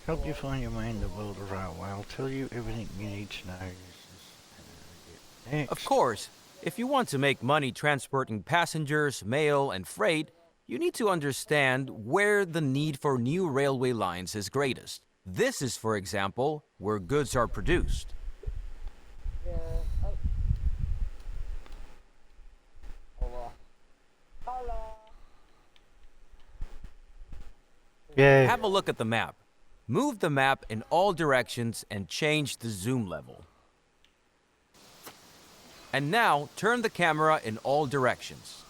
Help you find your way in the world of railway. I'll tell you everything you need to know. Of Next. course, if you want to make money transporting passengers, mail, and freight, you need to understand where the need for new railway lines is greatest. This is, for example, where goods are produced. Yeah. Oh. Hola. Hola. Yeah. Have a look at the map. Move the map in all directions and change the zoom level. And now, turn the camera in all directions.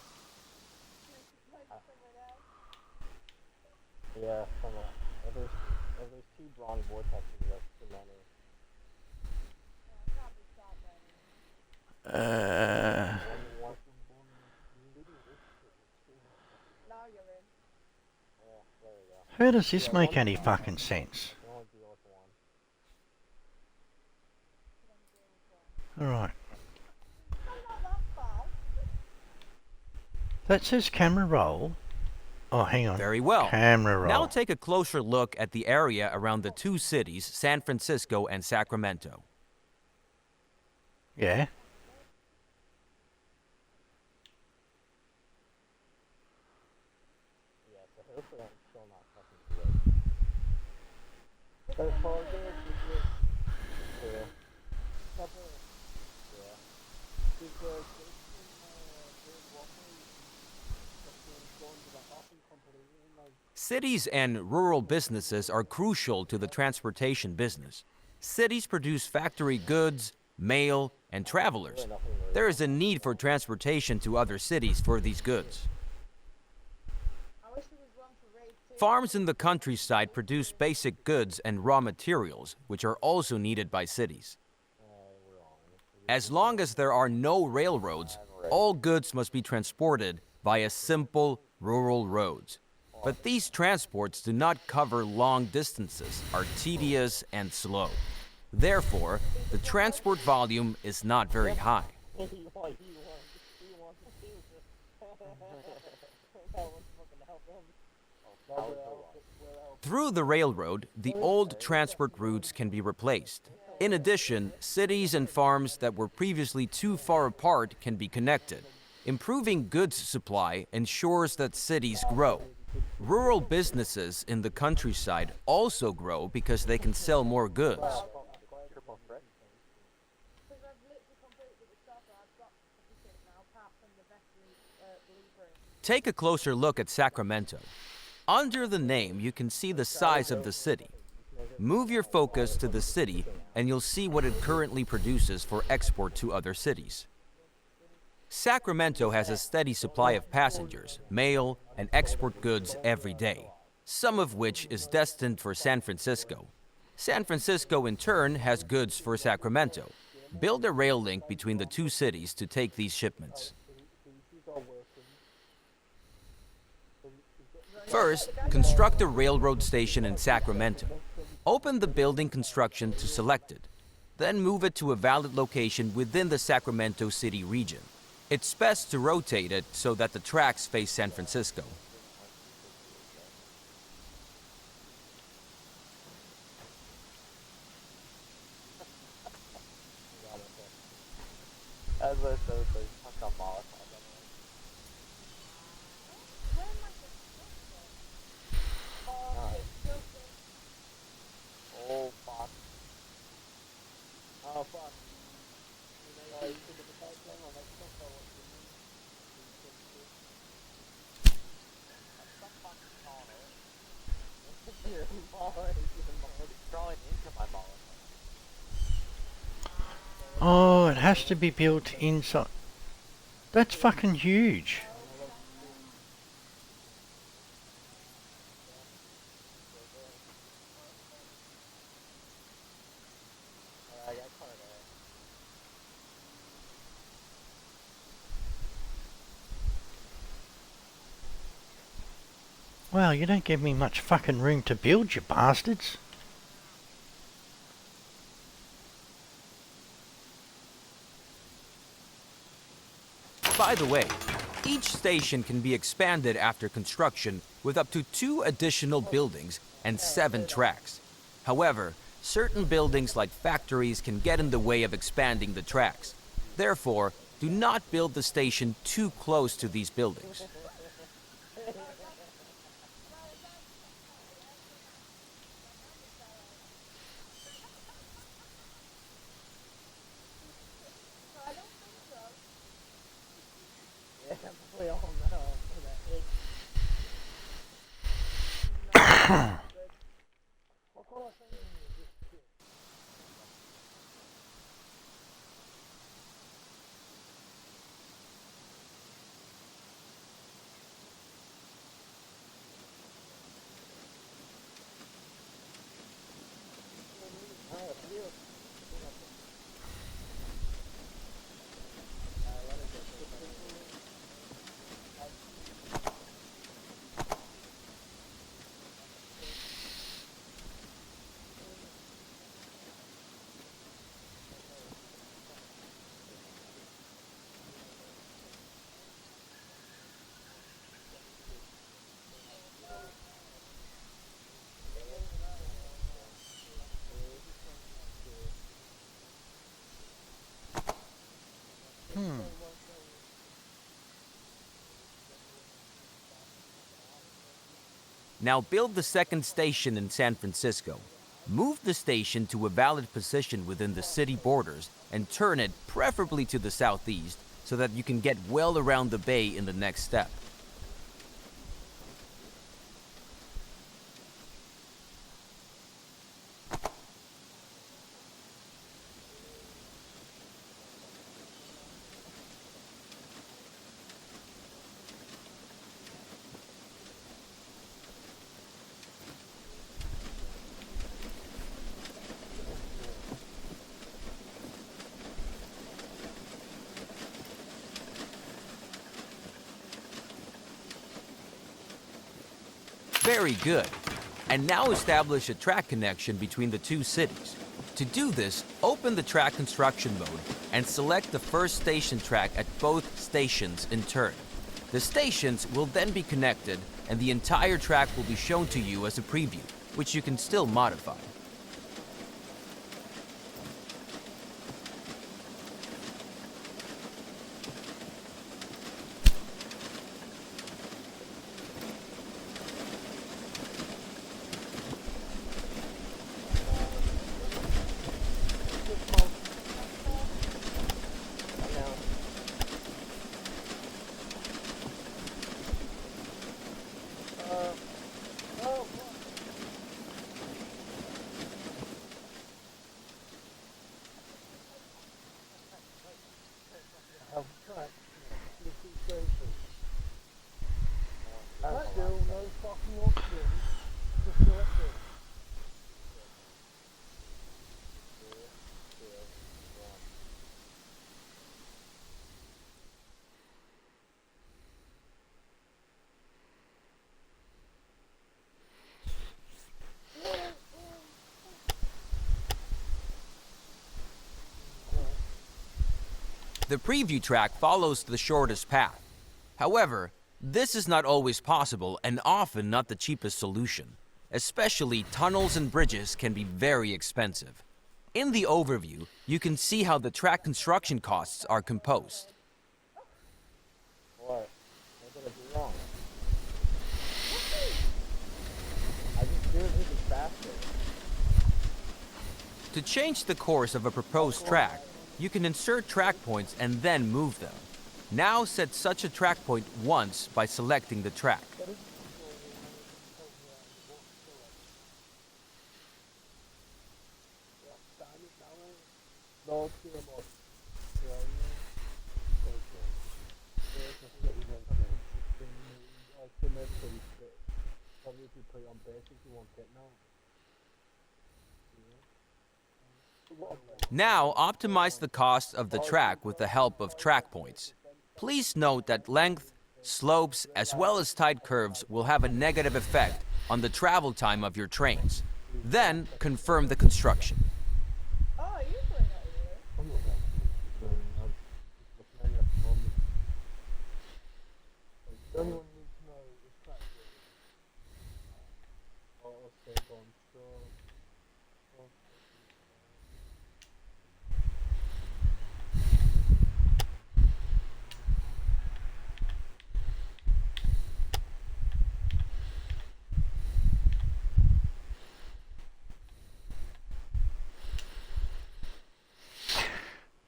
Yeah, somewhat. If there's two blonde vortexes, that's too many. Uh, Now you're in. Yeah, there we go. how does this make any fucking sense? You only deal with one. Alright. That says camera roll. Oh, hang on. Very well. Camera roll. Now take a closer look at the area around the two cities, San Francisco and Sacramento. Yeah. Yeah, so hopefully I'm still not fucking good. But as far as it is, yeah. Couple, yeah. Because Cities and rural businesses are crucial to the transportation business. Cities produce factory goods, mail, and travelers. There is a need for transportation to other cities for these goods. Farms in the countryside produce basic goods and raw materials, which are also needed by cities. As long as there are no railroads, all goods must be transported via simple rural roads. But these transports do not cover long distances, are tedious and slow. Therefore, the transport volume is not very high. Through the railroad, the old transport routes can be replaced. In addition, cities and farms that were previously too far apart can be connected. Improving goods supply ensures that cities grow. Rural businesses in the countryside also grow because they can sell more goods. Take a closer look at Sacramento. Under the name, you can see the size of the city. Move your focus to the city and you'll see what it currently produces for export to other cities. Sacramento has a steady supply of passengers, mail, and export goods every day, some of which is destined for San Francisco. San Francisco, in turn, has goods for Sacramento. Build a rail link between the two cities to take these shipments. First, construct a railroad station in Sacramento. Open the building construction to select it. Then move it to a valid location within the Sacramento City region. It's best to rotate it so that the tracks face San Francisco. As I said, they fuck up Molotov. Oh fuck. Oh fuck. Oh, it has to be built inside. That's fucking huge. Wow, you don't give me much fucking room to build, you bastards. By the way, each station can be expanded after construction with up to 2 additional buildings and 7 tracks. However, certain buildings like factories can get in the way of expanding the tracks. Therefore, do not build the station too close to these buildings. Yeah, we all know that is. What kind of thing is this shit? Now build the second station in San Francisco. Move the station to a valid position within the city borders and turn it preferably to the southeast so that you can get well around the bay in the next step. Very good. And now establish a track connection between the two cities. To do this, open the track construction mode and select the first station track at both stations in turn. The stations will then be connected and the entire track will be shown to you as a preview, which you can still modify. The preview track follows the shortest path. However, this is not always possible and often not the cheapest solution. Especially tunnels and bridges can be very expensive. In the overview, you can see how the track construction costs are composed. What? What did I do wrong? I just did it faster. To change the course of a proposed track, you can insert track points and then move them. Now set such a track point once by selecting the track. Now optimize the cost of the track with the help of track points. Please note that length, slopes, as well as tight curves will have a negative effect on the travel time of your trains. Then confirm the construction. Oh, you're playing out here. Anyone needs to know is track. Oh, okay, go on. So,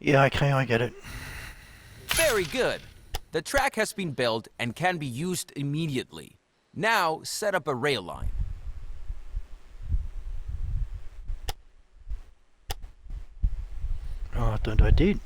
Yeah, okay, I get it. Very good. The track has been built and can be used immediately. Now, set up a rail line. Oh, I thought I did.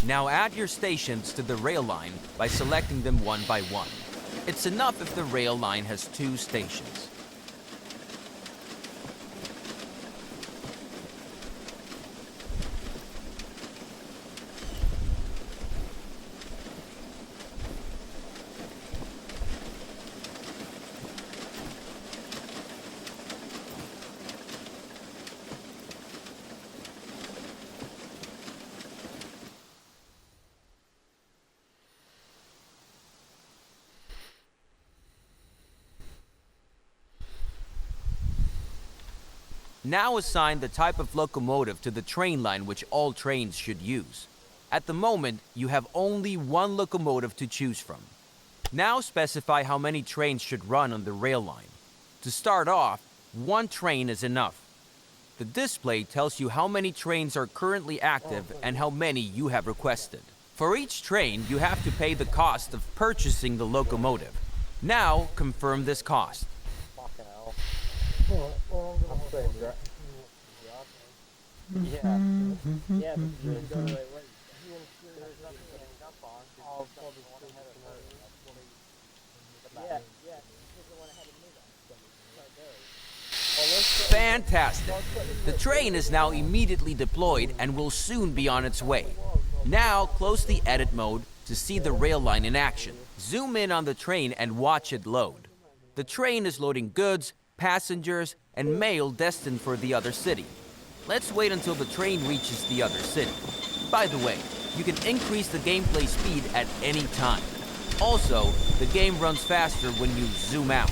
Now add your stations to the rail line by selecting them one by one. It's enough if the rail line has 2 stations. Now assign the type of locomotive to the train line which all trains should use. At the moment, you have only one locomotive to choose from. Now specify how many trains should run on the rail line. To start off, 1 train is enough. The display tells you how many trains are currently active and how many you have requested. For each train, you have to pay the cost of purchasing the locomotive. Now, confirm this cost. Fucking hell. I'm saying that. Yeah. Yeah, but you didn't go the right way. There's nothing to hang up on. I'll probably still have it. Yeah, yeah. Because they went ahead and knew that. Fantastic! The train is now immediately deployed and will soon be on its way. Now, close the edit mode to see the rail line in action. Zoom in on the train and watch it load. The train is loading goods, passengers, and mail destined for the other city. Let's wait until the train reaches the other city. By the way, you can increase the gameplay speed at any time. Also, the game runs faster when you zoom out.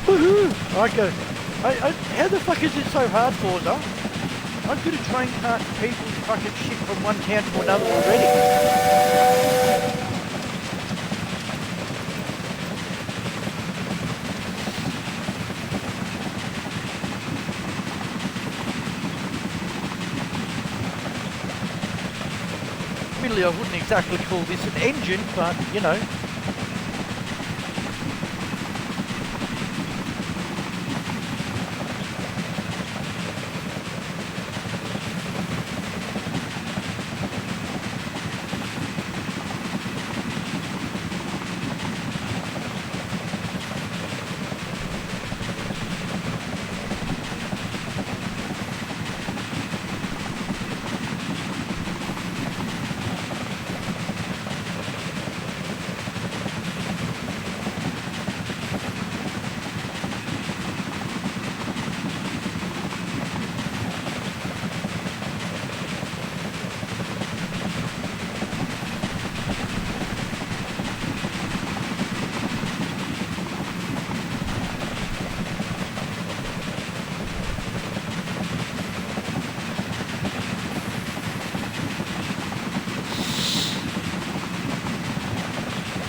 Woohoo! How the fuck is it so hard for us, huh? I'm good at train carting people's fucking shit from one town to another already. Admittedly, I wouldn't exactly call this an engine, but, you know.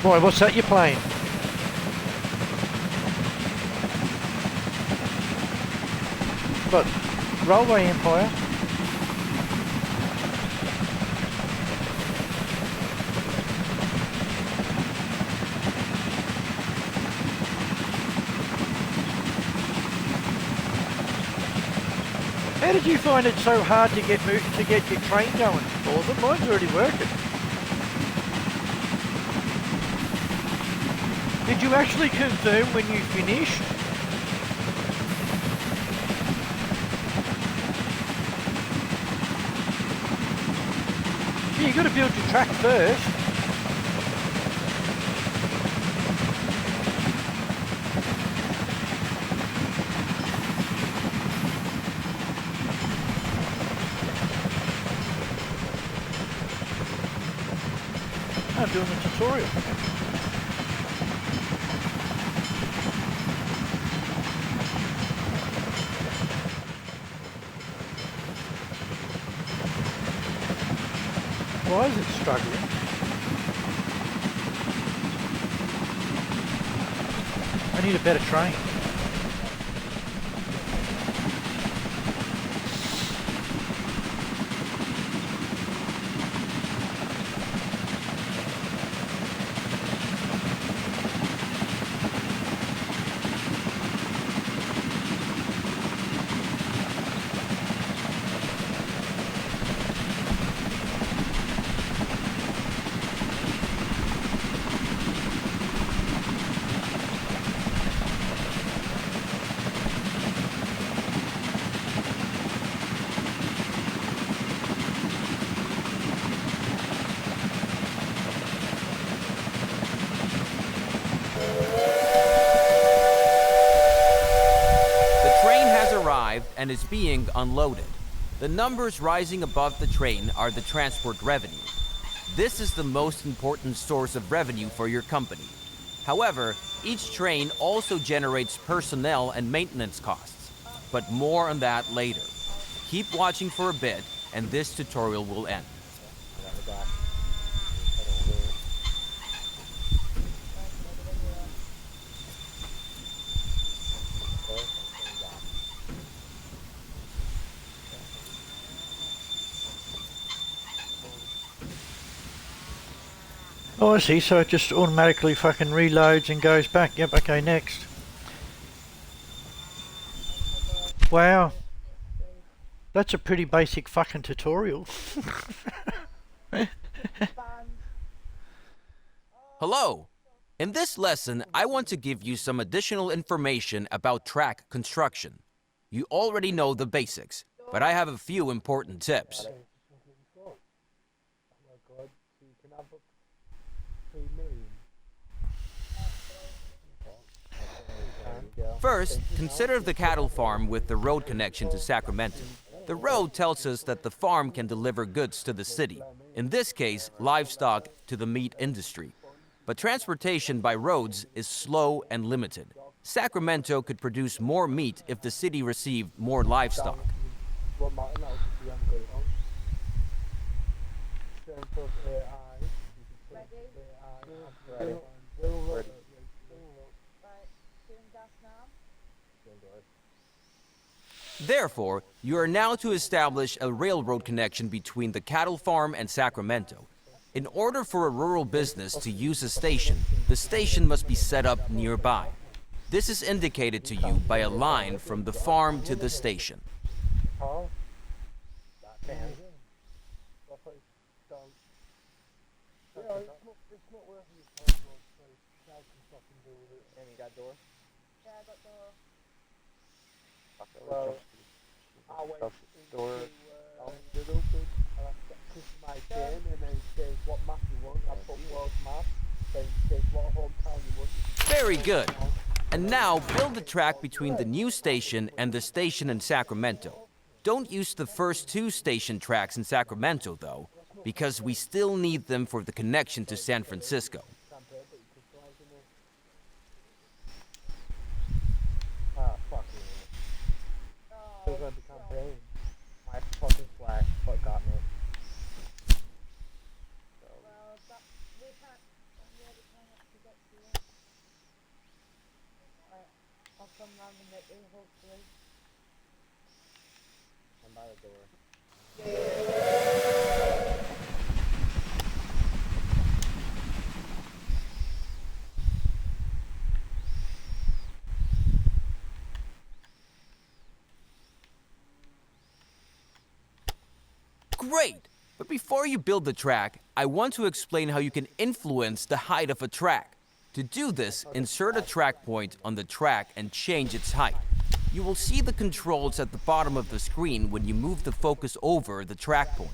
Boy, what's that you're playing? What? Railway Empire? do you find it so hard to get your train going? Well, mine's already working. Did you actually confirm when you finished? Yeah, you got to build your track first. I'm doing the tutorial. Why is it struggling? I need a better train. And is being unloaded. The numbers rising above the train are the transport revenue. This is the most important source of revenue for your company. However, each train also generates personnel and maintenance costs, but more on that later. Keep watching for a bit, and this tutorial will end. Oh, I see, so it just automatically fucking reloads and goes back. Yep, okay, next. Wow. That's a pretty basic fucking tutorial. Hello! In this lesson, I want to give you some additional information about track construction. You already know the basics, but I have a few important tips. First, consider the cattle farm with the road connection to Sacramento. The road tells us that the farm can deliver goods to the city, in this case, livestock to the meat industry. But transportation by roads is slow and limited. Sacramento could produce more meat if the city received more livestock. Therefore, you are now to establish a railroad connection between the cattle farm and Sacramento. In order for a rural business to use a station, the station must be set up nearby. This is indicated to you by a line from the farm to the station. Very good. And now build the track between the new station and the station in Sacramento. Don't use the first two station tracks in Sacramento, though, because we still need them for the connection to San Francisco. My fucking flash got me. I'll come round and get you, hopefully. I'm by the door. Great! But before you build the track, I want to explain how you can influence the height of a track. To do this, insert a track point on the track and change its height. You will see the controls at the bottom of the screen when you move the focus over the track point.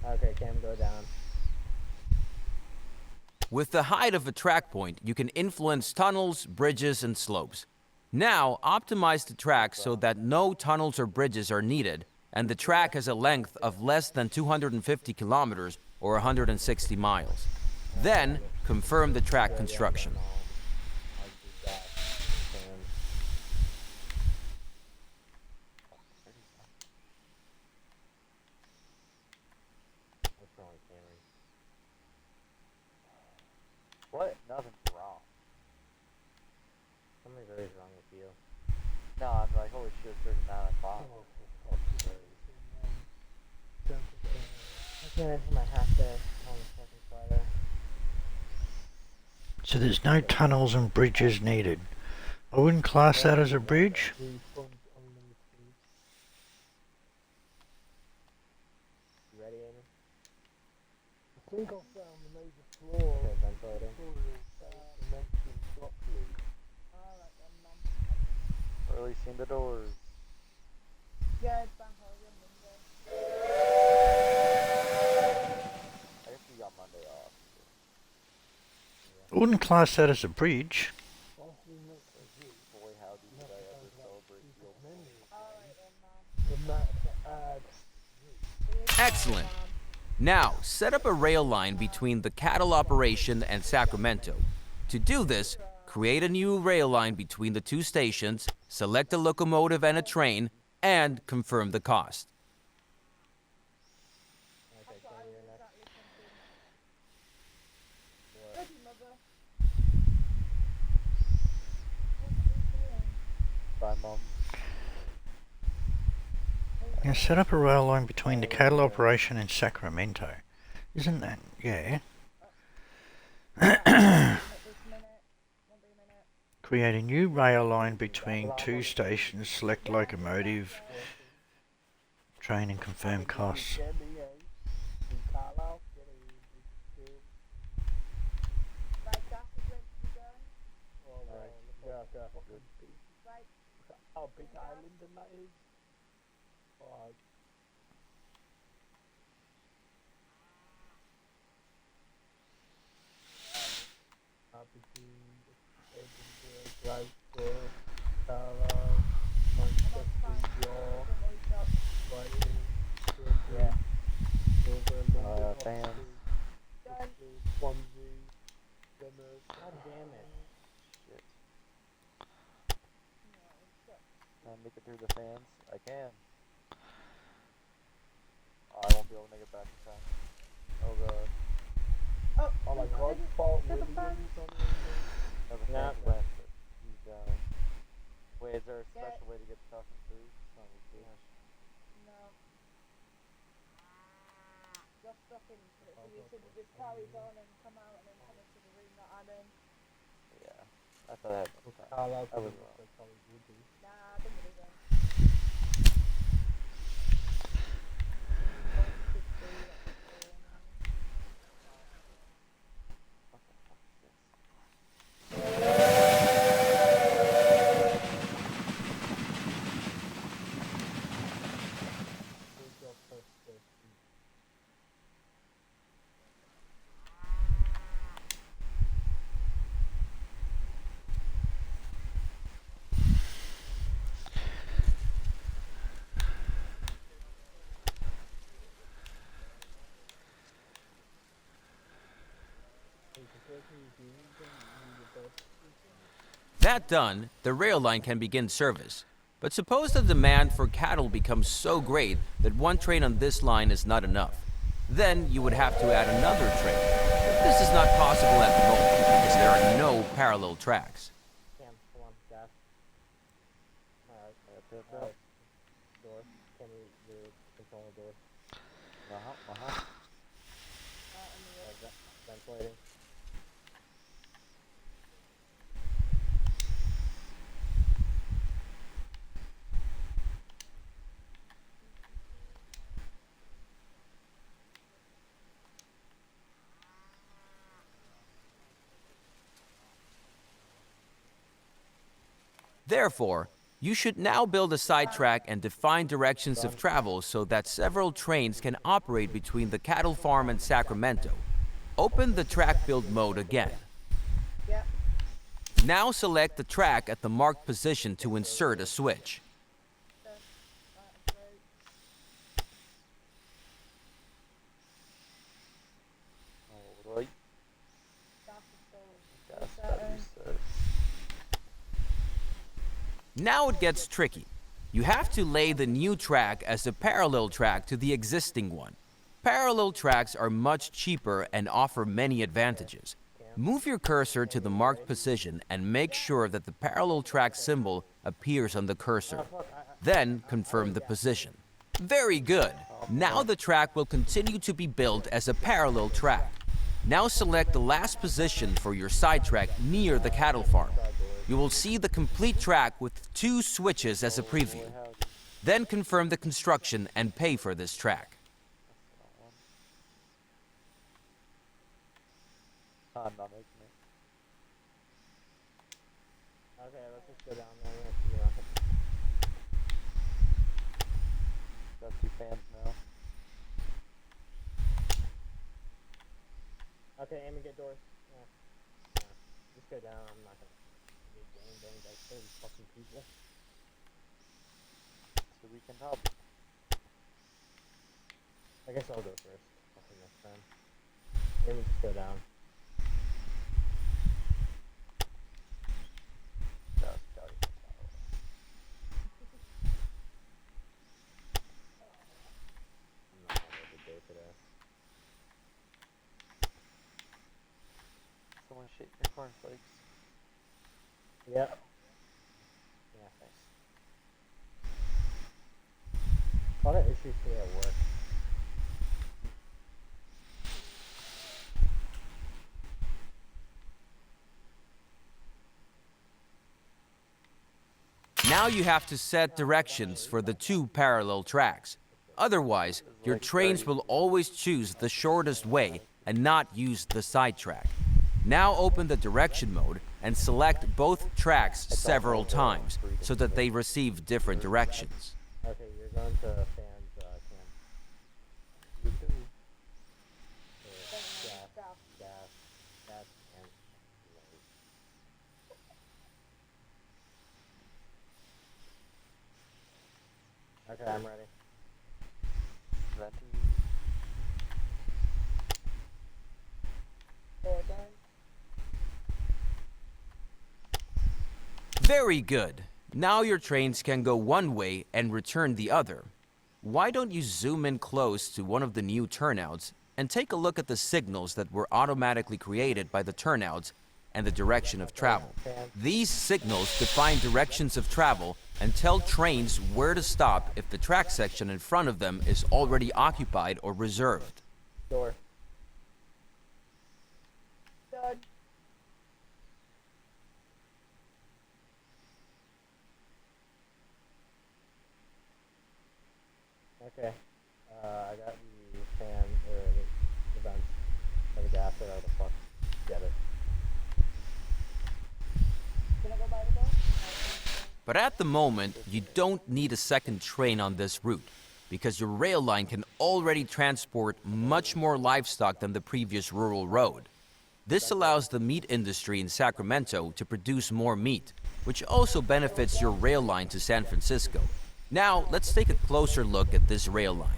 Okay, Cam, go down. With the height of a track point, you can influence tunnels, bridges, and slopes. Now, optimize the track so that no tunnels or bridges are needed, and the track has a length of less than 250 kilometers or 160 miles. Then, confirm the track construction. I'll do that. Cam. What's wrong with Cameron? What? Nothing's wrong. Something's always wrong with you. No, I'm like, holy shit, there's 9 o'clock. I can't for my half day on the fucking Friday. So there's no tunnels and bridges needed. I wouldn't class that as a bridge. You ready, Amy? I think I found the major flaw Okay, ventilating. mentioned properly. Alright then, Mum. Or at least seen the doors. Yeah, it's bank holiday on Monday. I guess we got Monday off. I wouldn't class that as a bridge. After the next review, Boy, howdy did I ever celebrate the old many Alright then, Mum. the map to add Excellent. Now, set up a rail line between the cattle operation and Sacramento. To do this, create a new rail line between the two stations, select a locomotive and a train, and confirm the cost. Okay, Cam, you're next. Ready, Mother? Bye, Mom. Yeah, set up a rail line between the cattle operation and Sacramento. Isn't that? Yeah. This minute. Won't be a minute. Create a new rail line between two stations, select locomotive, train and confirm costs. Right, gas is ready to be going. Alright, go. Right. how big island and that is. Alright. Between Edinburgh, Glasgow, Carlisle, Manchester, York, Don't worry, stop. Brighton, Yeah. Dover, London, fans. Done. Oxford, Swansea, Plymouth. God damn it. Shit. No, stop. Can I make it through the fans? I can. Oh, I won't be able to make it back in time. Oh god. Oh, Oh my he's not god, ready. Paul Set the Williams fans. on the No, the Yeah. fans went, but he's down. Wait, is there a Yeah. special way to get talking through? Son of a bitch. No. Just stopping for you to just carries on and come out and then come into the room that I'm in. Yeah. I thought I had more time. Carlisle, I was Plymouth, wrong. College Woody. Nah, don't worry then. What the fuck is this? Good job, first station. Hey, the person who's doing them, you the best. That done, the rail line can begin service. But suppose the demand for cattle becomes so great that one train on this line is not enough. Then you would have to add another train. This is not possible at the moment because there are no parallel tracks. Cam, come on, gas. Alright, Yep. door. Cam, the control door. Uh-huh. Ventilating. Therefore, you should now build a sidetrack and define directions of travel so that several trains can operate between the cattle farm and Sacramento. Open the track build mode again. Yep. Now select the track at the marked position to insert a switch. Done. Right, great. Alright. That's the Gas that you said. Now it gets tricky. You have to lay the new track as a parallel track to the existing one. Parallel tracks are much cheaper and offer many advantages. Move your cursor to the marked position and make sure that the parallel track symbol appears on the cursor. Then confirm the position. Very good. Now the track will continue to be built as a parallel track. Now select the last position for your sidetrack near the cattle farm. You will see the complete track with 2 switches as a preview. Then confirm the construction and pay for this track. I'm not making it. Okay, let's just go down there. Let's see what Got 2 fans now. happens. Okay, Amy, get doors. Yeah. Just go down. I'm not gonna get gangbanged by 30 fucking people. So we can help. I guess I'll go first. Fucking next time. Amy, just go down. Just go. I'm not having a good day today. Someone shake your cornflakes. Yep. Yeah, thanks. A lot of issues today at work. Now you have to set directions for the 2 parallel tracks. Otherwise, your trains will always choose the shortest way and not use the sidetrack. Now open the direction mode and select both tracks several times so that they receive different directions. Okay, you're going to fans camp. Gas, and okay, I'm ready. Venting. There, done. Very good. Now your trains can go one way and return the other. Why don't you zoom in close to one of the new turnouts and take a look at the signals that were automatically created by the turnouts and the direction of travel. These signals define directions of travel and tell trains where to stop if the track section in front of them is already occupied or reserved. Door. Done. Okay. I got the fan, or the vents, or the gas, whatever the fuck. Get it. Can I go by the door? But at the moment, you don't need a second train on this route, because your rail line can already transport much more livestock than the previous rural road. This allows the meat industry in Sacramento to produce more meat, which also benefits your rail line to San Francisco. Now, let's take a closer look at this rail line.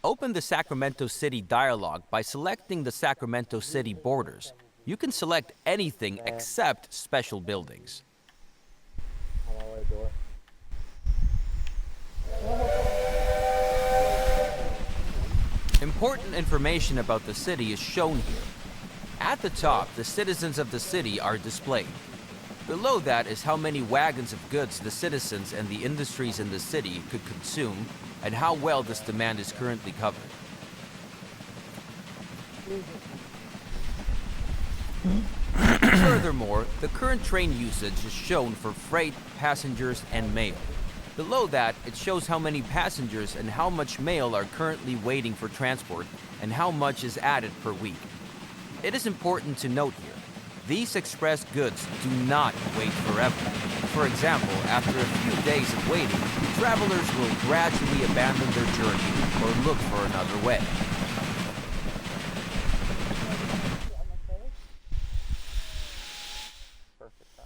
Open the Sacramento City dialog by selecting the Sacramento City borders. You can select anything except special buildings. On my way door. Important information about the city is shown here. At the top, the citizens of the city are displayed. Below that is how many wagons of goods the citizens and the industries in the city could consume and how well this demand is currently covered. Furthermore, the current train usage is shown for freight, passengers, and mail. Below that, it shows how many passengers and how much mail are currently waiting for transport and how much is added per week. It is important to note here, these express goods do not wait forever. For example, after a few days of waiting, travelers will gradually abandon their journey or look for another way. On the face. Perfect time.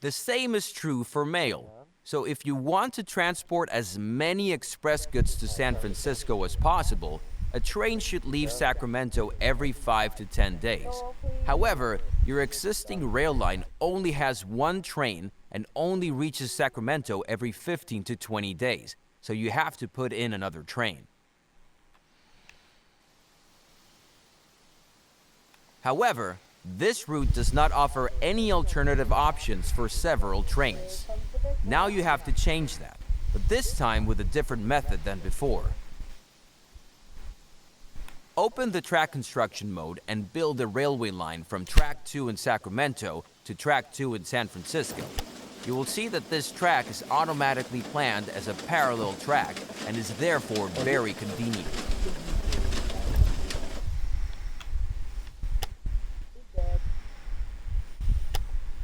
The same is true for mail. So if you want to transport as many express goods to San Francisco as possible, a train should leave Sacramento every 5 to 10 days. However, your existing rail line only has one train and only reaches Sacramento every 15 to 20 days, so you have to put in another train. However, this route does not offer any alternative options for several trains. Now you have to change that, but this time with a different method than before. Open the track construction mode and build a railway line from track 2 in Sacramento to track 2 in San Francisco. You will see that this track is automatically planned as a parallel track and is therefore very convenient.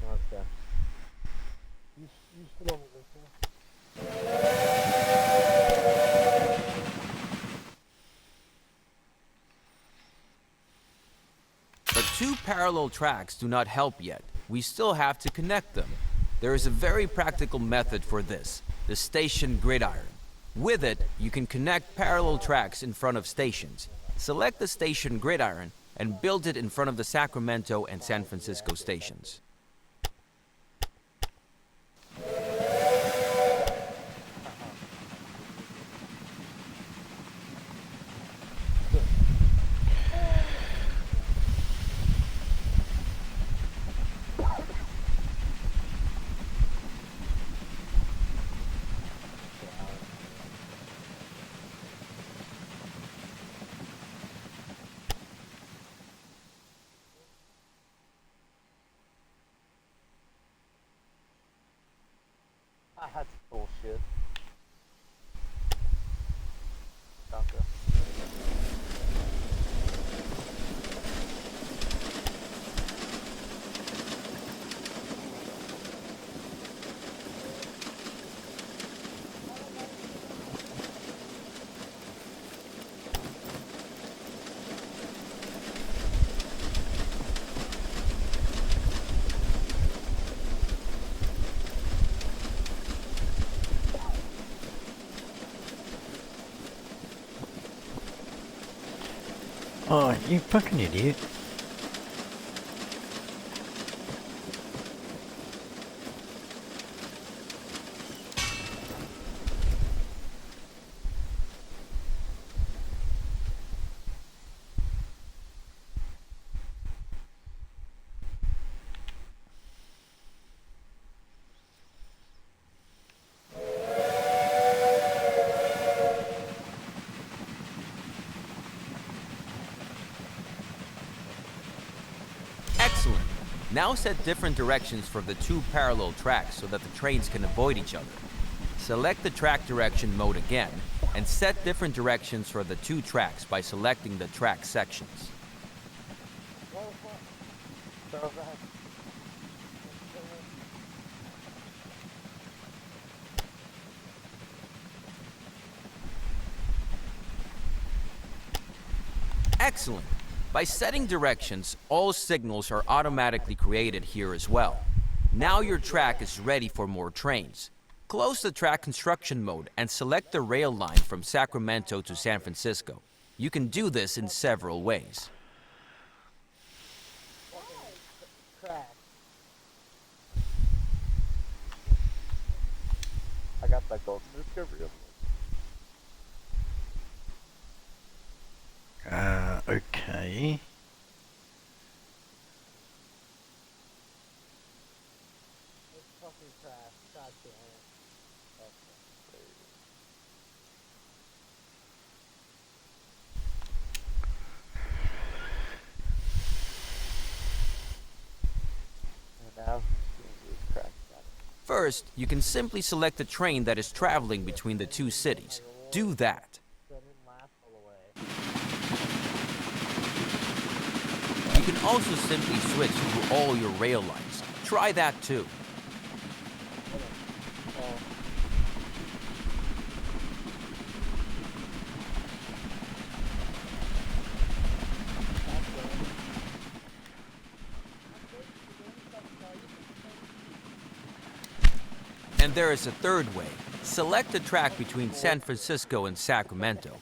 Okay. You still on it, Victor? But two parallel tracks do not help yet. We still have to connect them. There is a very practical method for this, the station gridiron. With it, you can connect parallel tracks in front of stations. Select the station gridiron and build it in front of the Sacramento and San Francisco stations. That's bullshit. Gotcha. Oh, you fucking idiot. Excellent. Now set different directions for the two parallel tracks so that the trains can avoid each other. Select the track direction mode again, and set different directions for the two tracks by selecting the track sections. Excellent. By setting directions, all signals are automatically created here as well. Now your track is ready for more trains. Close the track construction mode and select the rail line from Sacramento to San Francisco. You can do this in several ways. Crash. I got that golden discovery of Okay. It's fucking crash. God damn it. First, you can simply select the train that is traveling between the two cities. Do that. Doesn't last all the way. You can also simply switch through all your rail lines. Try that too. And there is a third way. Select the track between San Francisco and Sacramento.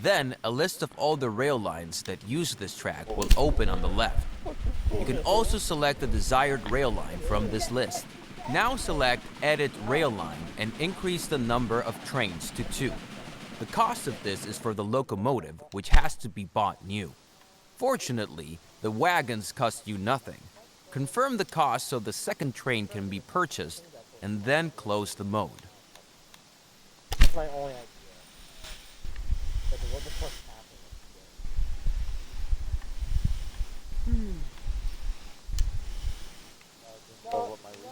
Then, a list of all the rail lines that use this track will open on the left. You can also select the desired rail line from this list. Now select Edit Rail Line and increase the number of trains to 2. The cost of this is for the locomotive, which has to be bought new. Fortunately, the wagons cost you nothing. Confirm the cost so the second train can be purchased, and then close the mode. That's my only idea. Like, what the fuck's happening? Blow up my recon.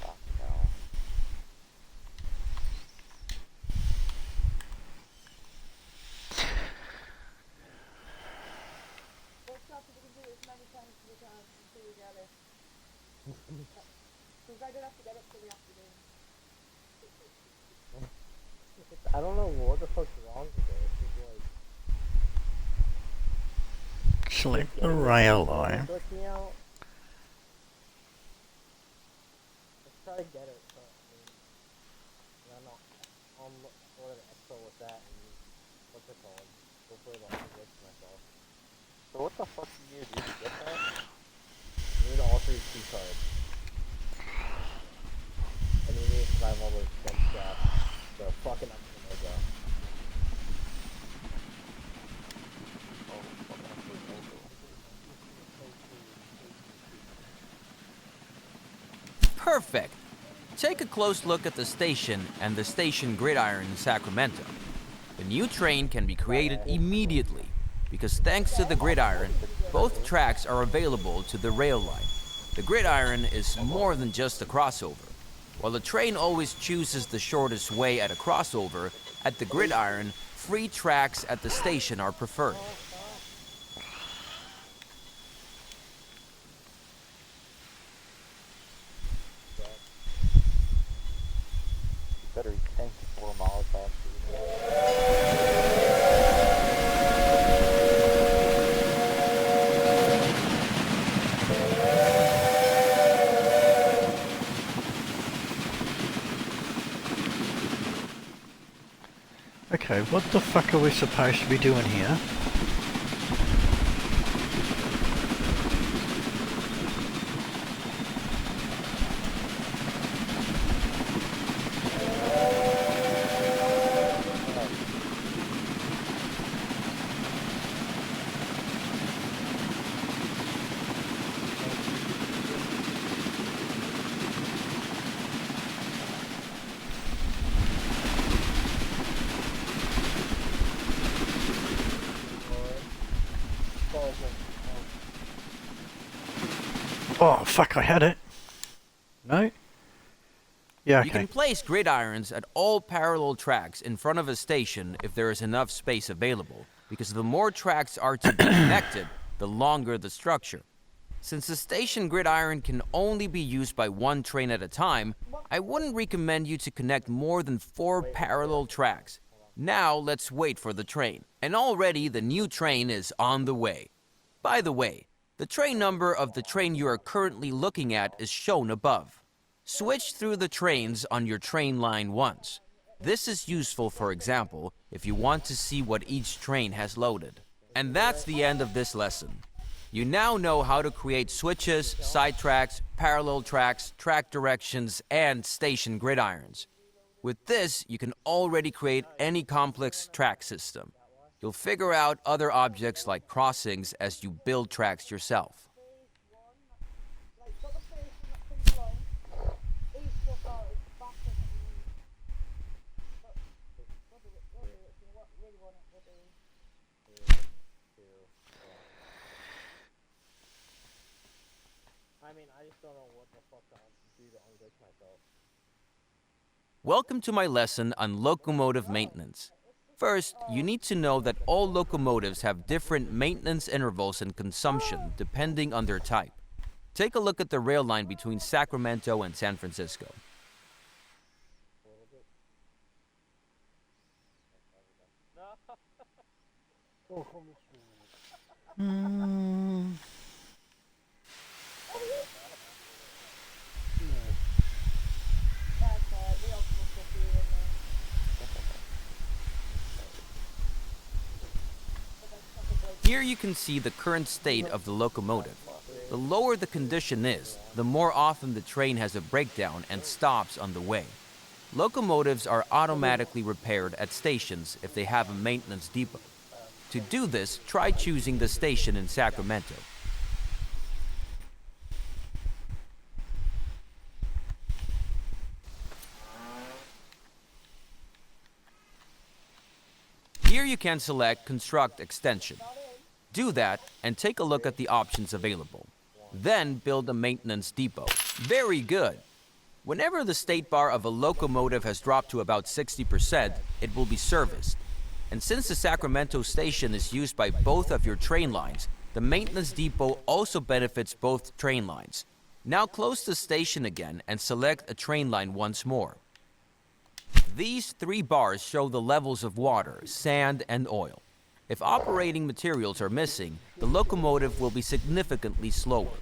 Fuck no. We'll stop if we can do it as many times as we can until we get it. Because I don't have to get up till the afternoon. I don't know what the fuck's wrong with it. It's just like... Select the rail line. Glitch me out. Let's try to get it, but I mean... I'm not... I'll order an extra with that and... What's it called? Hopefully it'll glitch myself. So what the fuck do you need to do to get that? You need all 3 key cards. And you need to survive all those jump straps. The fucking up to Omega. Oh, fucking unbelievable. Perfect! Take a close look at the station and the station gridiron in Sacramento. The new train can be created immediately because thanks to the gridiron, both tracks are available to the rail line. The gridiron is more than just a crossover. While the train always chooses the shortest way at a crossover, at the gridiron, free tracks at the station are preferred. You better tank 4 Molotovs. Okay, what the fuck are we supposed to be doing here? Oh, fuck, I had it. No? Yeah, You can okay. place gridirons at all parallel tracks in front of a station if there is enough space available, because the more tracks are to be connected, the longer the structure. Since the station gridiron can only be used by one train at a time, I wouldn't recommend you to connect more than 4 parallel tracks. Now let's wait for the train. And already the new train is on the way. By the way, the train number of the train you are currently looking at is shown above. Switch through the trains on your train line once. This is useful, for example, if you want to see what each train has loaded. And that's the end of this lesson. You now know how to create switches, side tracks, parallel tracks, track directions, and station gridirons. With this, you can already create any complex track system. You'll figure out other objects like crossings as you build tracks yourself. Like, got the station that comes along, each I mean, I just don't know what the fuck I have to do to unglitch myself. Welcome to my lesson on locomotive maintenance. First, you need to know that all locomotives have different maintenance intervals and consumption depending on their type. Take a look at the rail line between Sacramento and San Francisco. A little bit. No. Oh, come this way. Mm. That's alright, we all come up here and Here you can see the current state of the locomotive. The lower the condition is, the more often the train has a breakdown and stops on the way. Locomotives are automatically repaired at stations if they have a maintenance depot. To do this, try choosing the station in Sacramento. Here you can select Construct Extension. Do that and take a look at the options available. Then build a maintenance depot. Very good! Whenever the state bar of a locomotive has dropped to about 60%, it will be serviced. And since the Sacramento station is used by both of your train lines, the maintenance depot also benefits both train lines. Now close the station again and select a train line once more. These 3 bars show the levels of water, sand, and oil. If operating materials are missing, the locomotive will be significantly slower.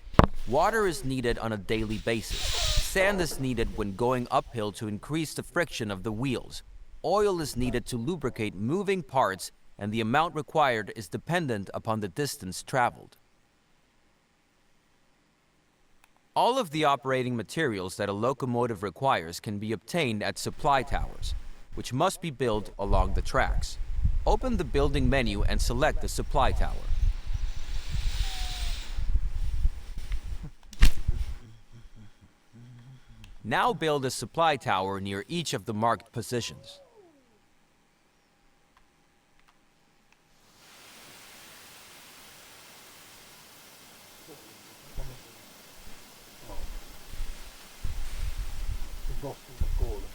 Water is needed on a daily basis. Sand is needed when going uphill to increase the friction of the wheels. Oil is needed to lubricate moving parts, and the amount required is dependent upon the distance traveled. All of the operating materials that a locomotive requires can be obtained at supply towers, which must be built along the tracks. Open the building menu and select the supply tower. Now build a supply tower near each of the marked positions. The boss in the corner.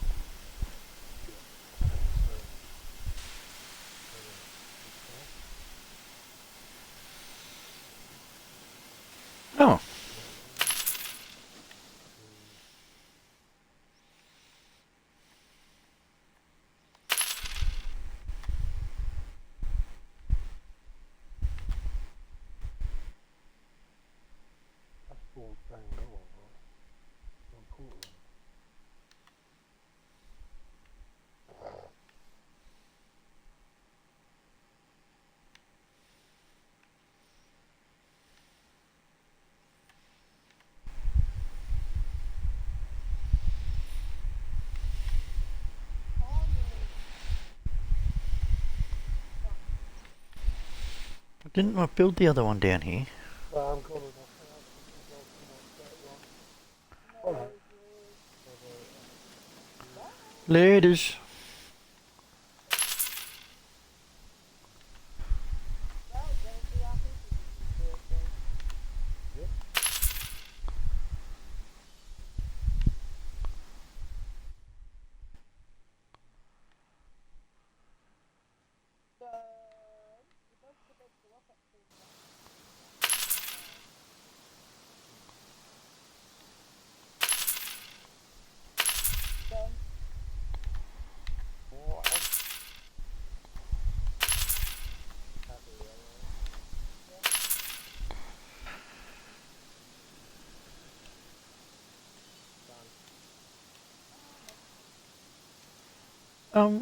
Oh. That's all bang on, right? On Portland. Didn't I build the other one down here? I'm calling off. Alright. Ladies.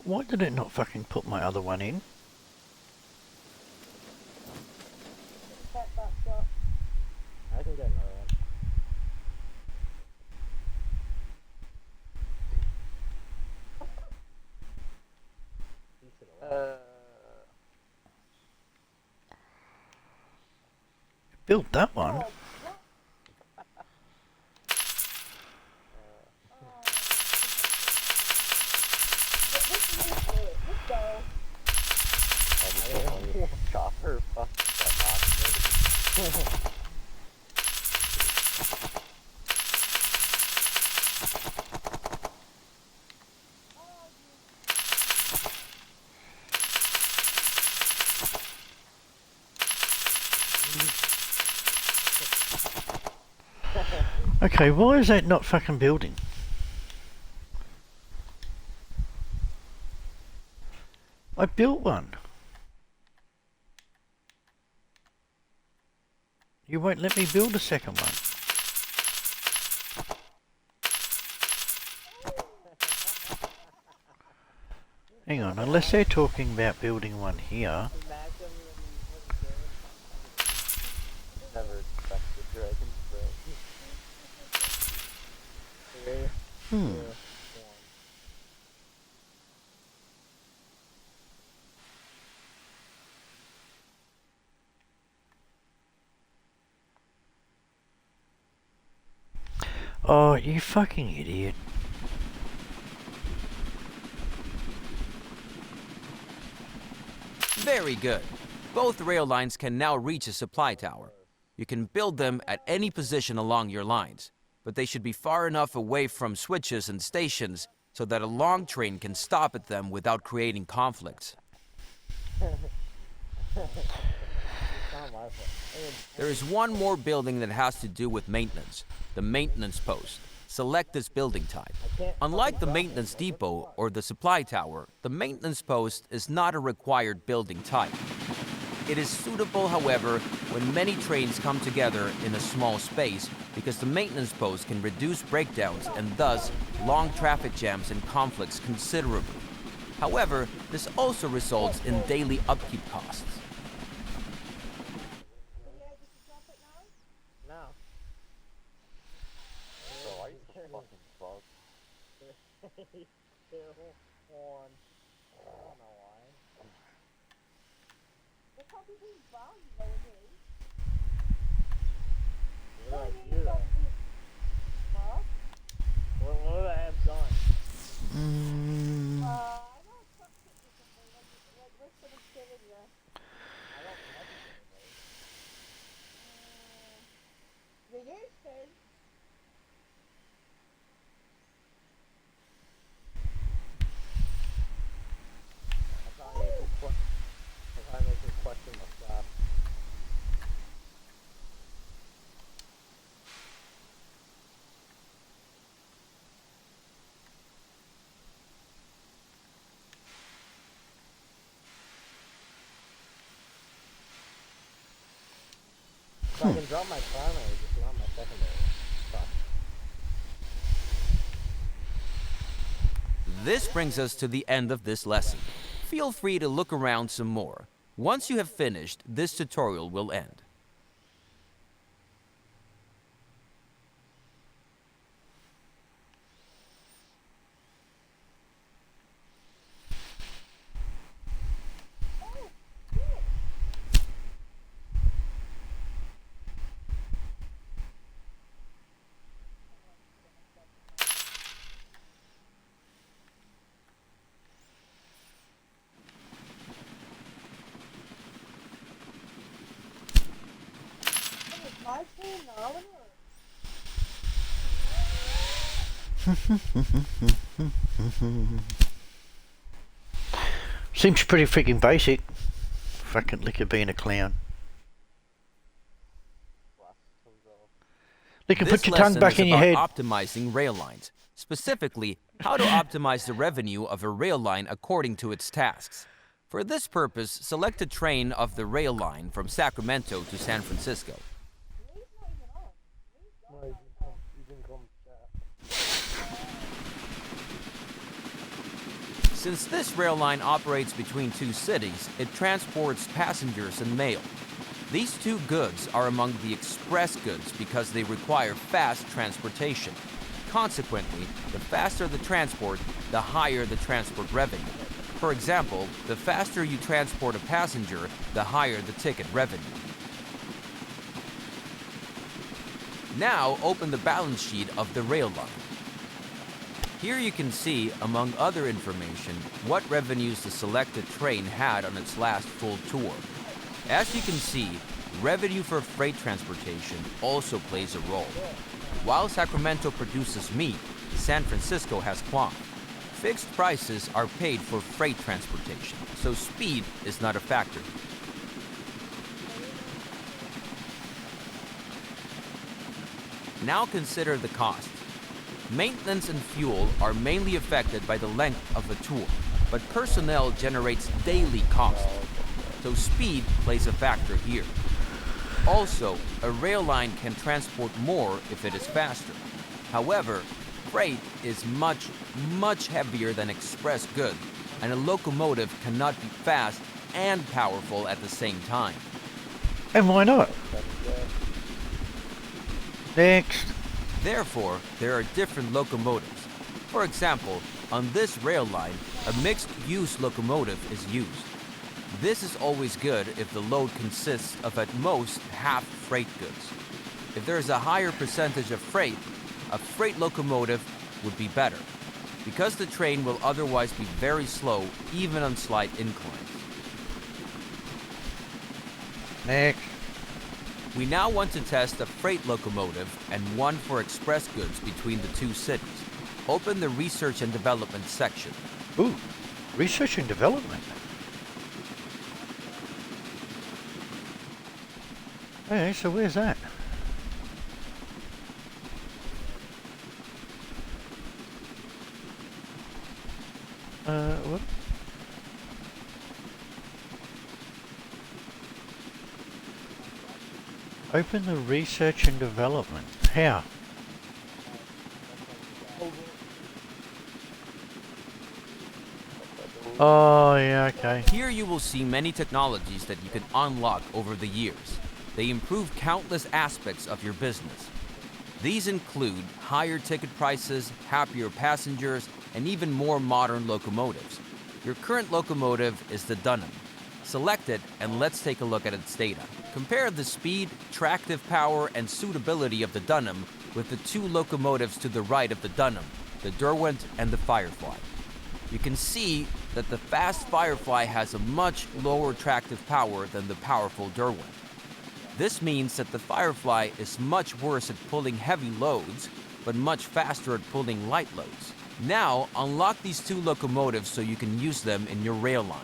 Why did it not fucking put my other one in? I can get another one. Built that one. Chopper fucking got knocked. Okay, why is that not fucking building? I built one. You won't let me build a second one. Hang on, unless they're talking about building one here. Imagine when you Never expected dragons, bro. 3, 2, 1. Oh, you fucking idiot. Very good. Both rail lines can now reach a supply tower. You can build them at any position along your lines, but they should be far enough away from switches and stations so that a long train can stop at them without creating conflicts. It's not my fault. There is one more building that has to do with maintenance, the maintenance post. Select this building type. Unlike the maintenance depot or the supply tower, the maintenance post is not a required building type. It is suitable, however, when many trains come together in a small space because the maintenance post can reduce breakdowns and thus long traffic jams and conflicts considerably. However, this also results in daily upkeep costs. No. Bro, I used to fucking bug. 3, 2, 1. I don't know why. Look how people bomb nowadays. What did I do though? Huh? What would I have done? I know it's toxic or something, like what's someone killing you? I don't message anybody. You used to. That's how I make me question my stuff. So I can drop my primary, just not my secondary. Fuck. This brings us to the end of this lesson. Feel free to look around some more. Once you have finished, this tutorial will end. My turn now, Seems pretty freaking basic. Fucking Licker being a clown. Licker, This put your tongue lesson back is in your about head. optimizing rail lines, specifically how to optimize the revenue of a rail line according to its tasks. For this purpose, select a train of the rail line from Sacramento to San Francisco. No, you can come chat. Since this rail line operates between two cities, it transports passengers and mail. These two goods are among the express goods because they require fast transportation. Consequently, the faster the transport, the higher the transport revenue. For example, the faster you transport a passenger, the higher the ticket revenue. Now open the balance sheet of the rail line. Here you can see, among other information, what revenues the selected train had on its last full tour. As you can see, revenue for freight transportation also plays a role. While Sacramento produces meat, San Francisco has cloth. Fixed prices are paid for freight transportation, so speed is not a factor. Now consider the costs. Maintenance and fuel are mainly affected by the length of a tour, but personnel generates daily costs, so speed plays a factor here. Also, a rail line can transport more if it is faster. However, freight is much, much heavier than express goods, and a locomotive cannot be fast and powerful at the same time. And why not? Next. Therefore, there are different locomotives. For example, on this rail line, a mixed-use locomotive is used. This is always good if the load consists of at most half freight goods. If there is a higher percentage of freight, a freight locomotive would be better, because the train will otherwise be very slow even on slight inclines. Next. We now want to test a freight locomotive and one for express goods between the two cities. Open the Research and Development section. Ooh, research and development. Hey, so where's that? What? Open the research and development. How? Oh, yeah, okay. Here you will see many technologies that you can unlock over the years. They improve countless aspects of your business. These include higher ticket prices, happier passengers, and even more modern locomotives. Your current locomotive is the Dunham. Select it and let's take a look at its data. Compare the speed, tractive power, and suitability of the Dunham with the two locomotives to the right of the Dunham, the Derwent and the Firefly. You can see that the fast Firefly has a much lower tractive power than the powerful Derwent. This means that the Firefly is much worse at pulling heavy loads, but much faster at pulling light loads. Now, unlock these two locomotives so you can use them in your rail line.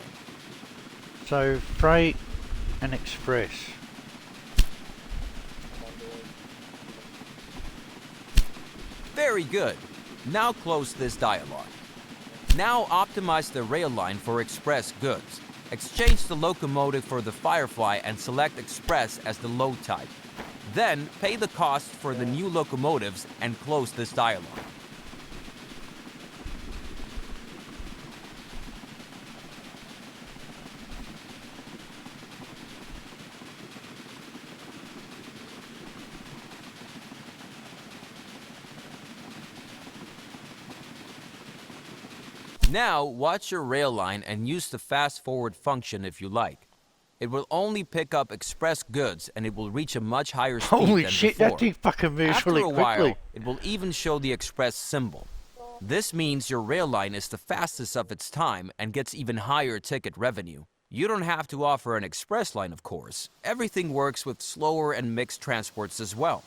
So, freight and express. Very good. Now close this dialog. Now optimize the rail line for express goods. Exchange the locomotive for the Firefly and select Express as the load type. Then pay the cost for the new locomotives and close this dialog. Now, watch your rail line and use the fast forward function if you like. It will only pick up express goods and it will reach a much higher speed Holy than shit, before. that thing fucking moves After really a quickly. while, it will even show the express symbol. This means your rail line is the fastest of its time and gets even higher ticket revenue. You don't have to offer an express line, of course. Everything works with slower and mixed transports as well.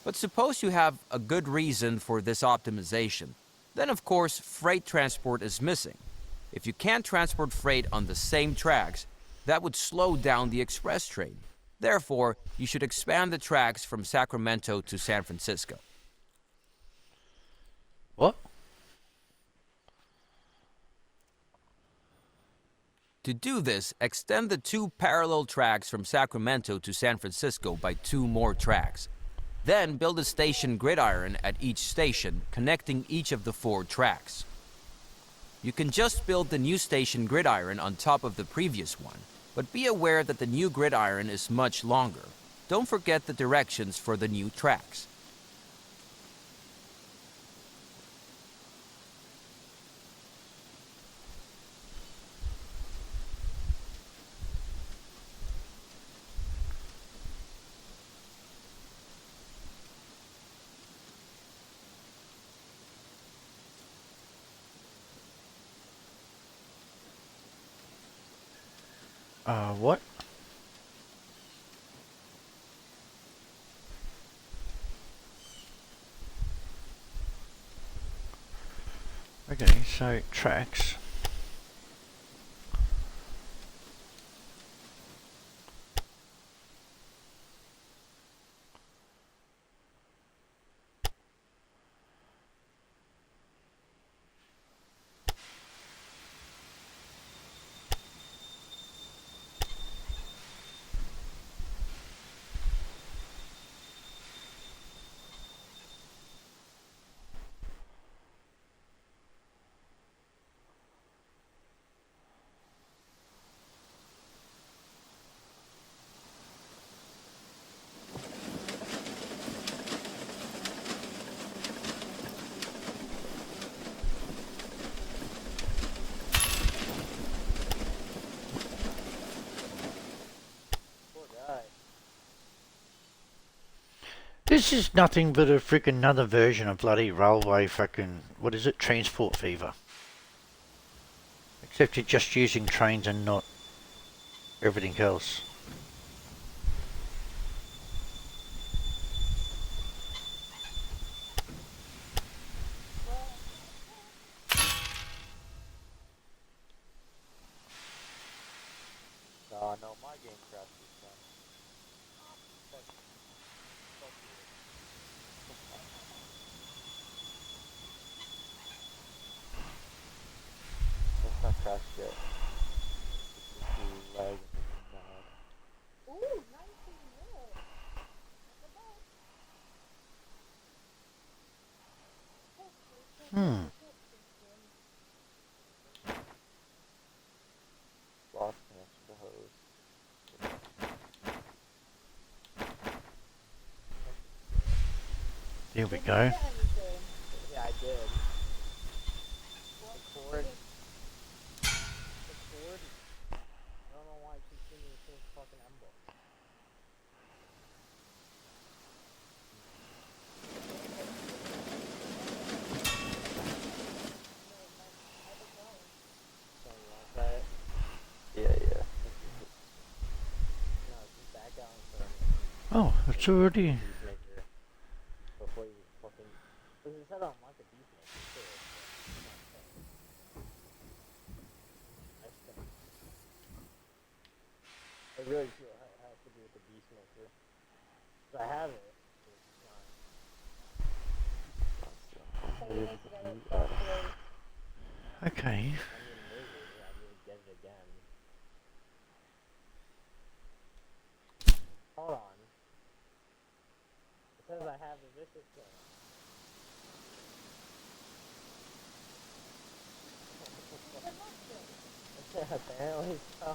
But suppose you have a good reason for this optimization. Then, of course, freight transport is missing. If you can't transport freight on the same tracks, that would slow down the express train. Therefore, you should expand the tracks from Sacramento to San Francisco. What? To do this, extend the two parallel tracks from Sacramento to San Francisco by 2 more tracks. Then build a station gridiron at each station, connecting each of the 4 tracks. You can just build the new station gridiron on top of the previous one, but be aware that the new gridiron is much longer. Don't forget the directions for the new tracks. What? Okay, so tracks. This is nothing but a freaking another version of bloody railway fucking, what is it, transport fever. Except you're just using trains and not everything else. No, no, my game crashed this time. Fuck, fuck you. It's not crashed yet. It's just lagging mad. Ooh, 19 minutes. Not bad. Lost connection to hose. There we Did you go. get anything? Yeah, I did. What? The cord. I don't know why it keeps giving me the same fucking emblem. So you want to try it? Yeah, yeah. No, just back out in front of me. Oh, it's already... Beastmaker. Before you fucking... Because it said I don't like a beastmaker too. I think. I really feel it has to do with the beastmaker. Because I have it. But it's not. So you need to get it properly. Okay. I mean, maybe. I need to get it again. Hold on. It says I have the vicious king. Yeah, apparently so.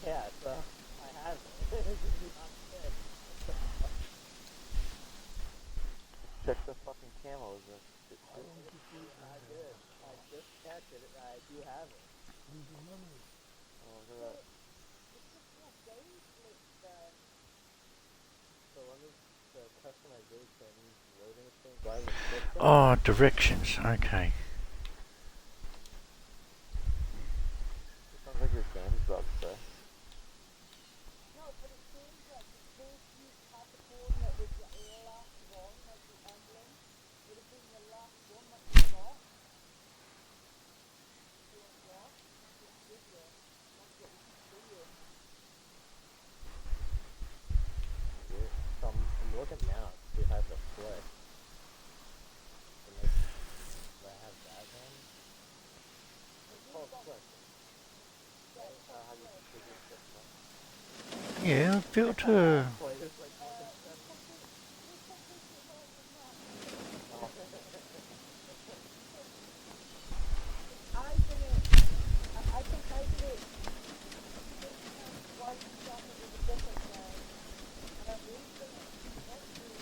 Yeah, so I have it. It's just not fit. Check the fucking camos and shit too. I did. I just checked it. I do have it. Oh, look at that. So let me the customization loading screen. Do I have a switch it? Oh, directions. Okay. It sounds like your game's about to say. No, but it seems like the first you had the coordinate with the last one, like the emblem, would have been the last one that you got. You want what? That's what it gives you. That's what it should you. Weird. So I'm looking now to see if I have the flick. To make, do I have that then? It's called flick. How do you configure shit? Yeah, I've built a... Play this like fucking I did it. I think I did it 6 times twice on it with a different name. And I moved it. Let's see.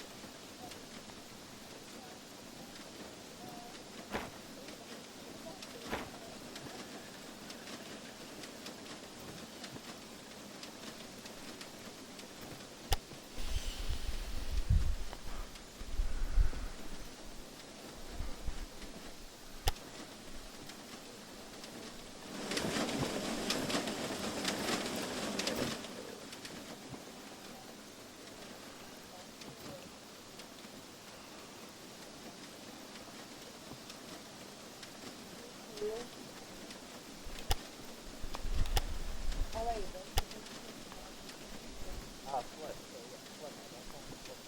flick. So yeah, flick. I don't know the flick.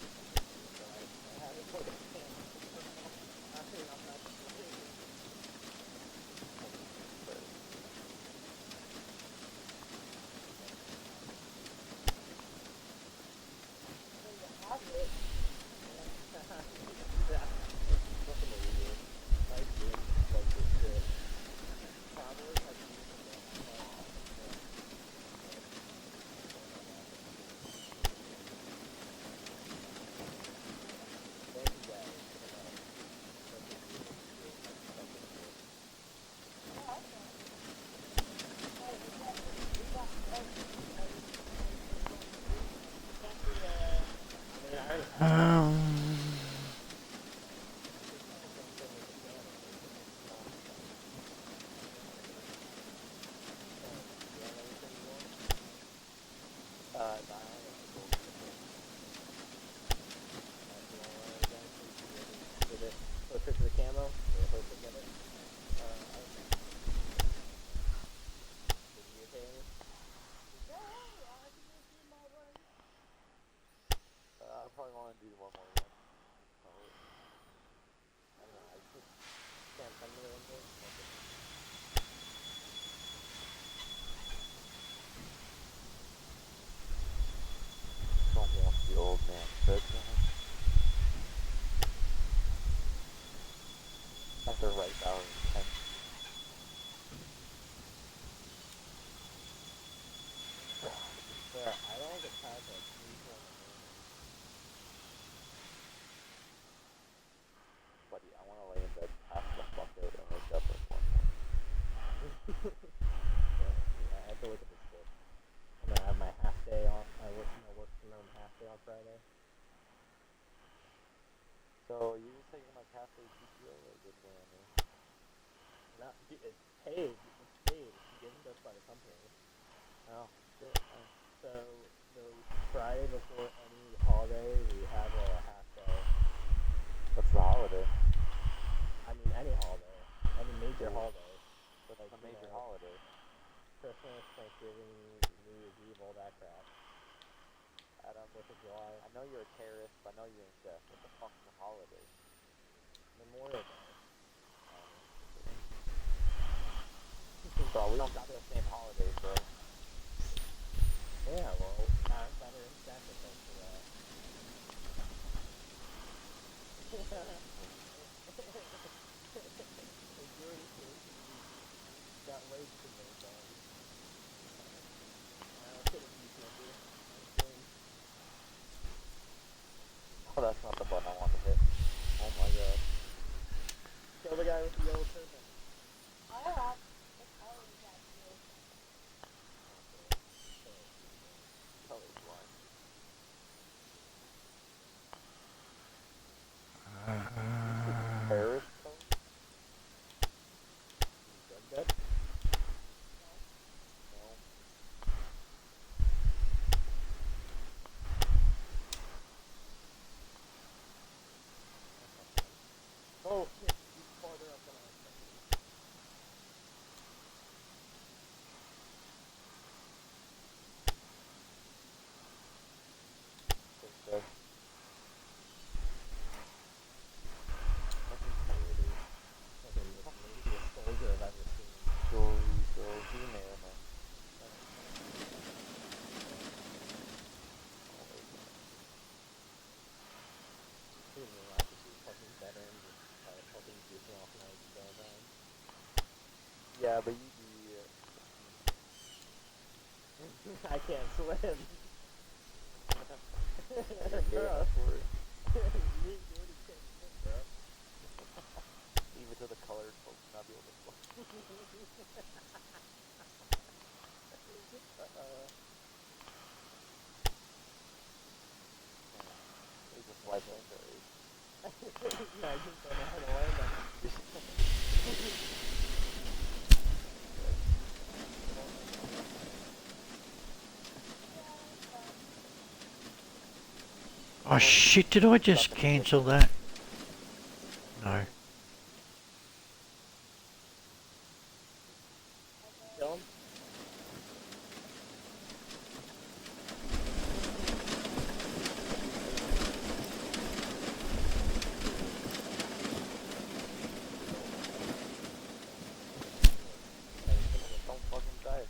So I have it for the camera. Actually, I'm not flicking. want to do one more one. Oh, I don't know, I just can't find the window. don't want the old man bed now. That's the right hour and 10. But I don't get tired of 3, 4 in the morning. Buddy, I want to lay in bed, pass the fuck out, and wake up at 1 morning. Yeah, I have to wake up at 6. I'm gonna have my half day on. I work from home half day on Friday. So, you just taking like half day PTO or good for me? Not, it's paid. It's paid. It's given to us by the company. Oh, shit. Nice. So the Friday before any holiday, we have a half day. What's the holiday? I mean, any holiday, any major Cool. holiday. What's Like, a you major know, holiday? Christmas, Thanksgiving, New Year's Eve, all that crap. Adam, 4th of July, I know you're a terrorist, but I know you ain't deaf. What the fuck's a holiday? Memorial Day. Bro, we don't got the same holidays, bro. Yeah, well, veteran sacrifice for that. Majority got raped in those times. I'm kidding, you can't do it. I'm kidding. Oh, that's not the button I want to hit. Oh my god. Kill the guy with the yellow turban. I have the colors actually. Color's blind. Terrorist color? Drug debt? No. Oh, shit, he's farther up than I expected. Okay. Fucking terrorist. Fucking the laziest soldier I've ever seen. He may or may. Dude, the last two fucking veterans just fucking goofing off nights the whole time. Yeah, but you be... I can't swim. You're gay Bro. enough for it. You already can't swim, bro. Even to the colored folks not be able to fuck. They just like that. Yeah, I just don't know how to land on it. Oh shit, did I just cancel that? No. Kill him? Don't fucking die then.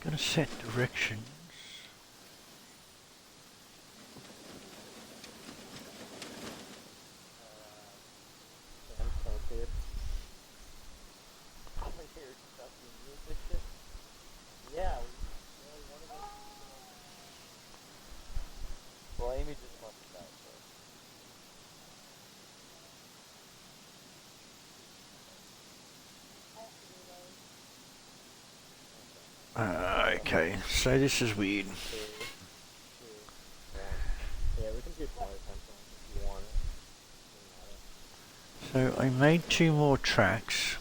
Gonna set directions. Sam Celsius. I'm here discussing music shit. Yeah, one of us. Well, Amy just fucking died, so. Okay, so this is weird. Two, one. Yeah, we can do smaller time zones if you want it. Doesn't matter. So I made 2 more tracks.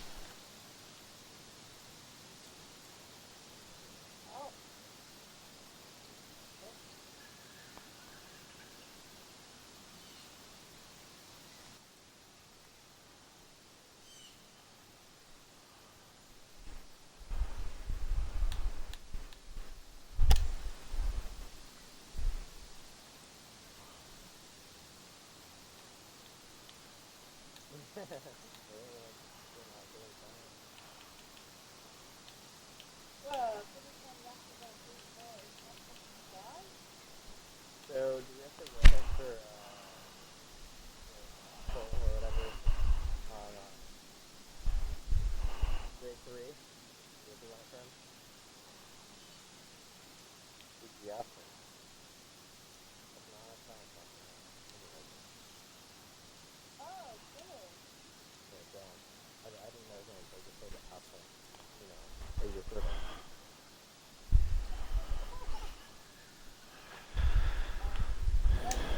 nothing. But now I found something else. Anyway, Oh, good. yeah, don't. I didn't know it was going to take it so the apple. You know, or you sort of. That's so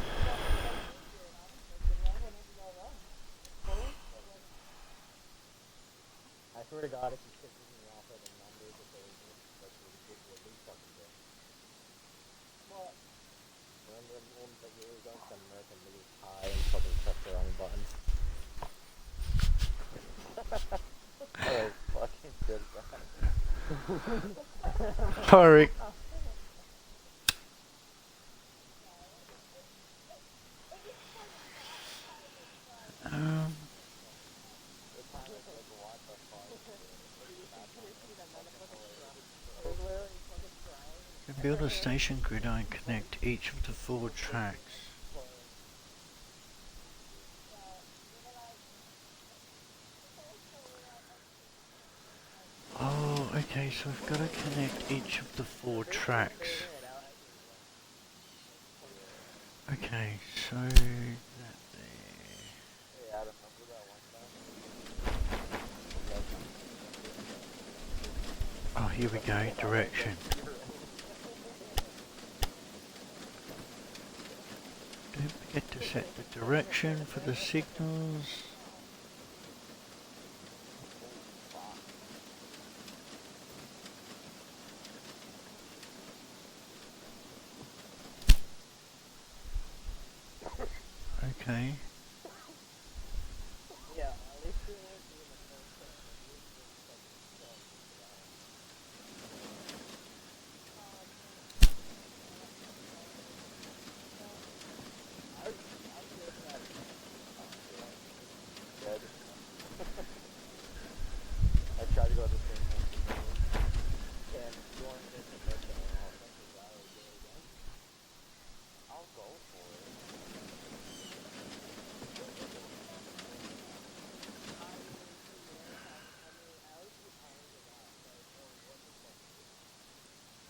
easier, and I was thinking, well, whenever y'all run, both or whatever. I swear to God, if he pisses me off at the numbers that they like ridiculous, he's fucking good. What? Remember the one that you were going to American League high and fucking press the wrong button? That was fucking good, guys. Sorry. Um, The time is like, what the fuck? That's See that fucking motherfucker hilarious. It was literally fucking trying. to build a station grid and connect each of the 4 tracks. Oh, okay, so I've got to connect each of the 4 tracks. Okay, so that there. Hey Adam, remember that one time? Oh, here we go, direction. Don't forget to set the direction for the signals. Okay. Yeah, at least you won't be in the first person. You just fucking suck for that one. I'm good at doing good. I tried to go to San Francisco and you wanted to commit to an offensive rally day again. I'll go for it.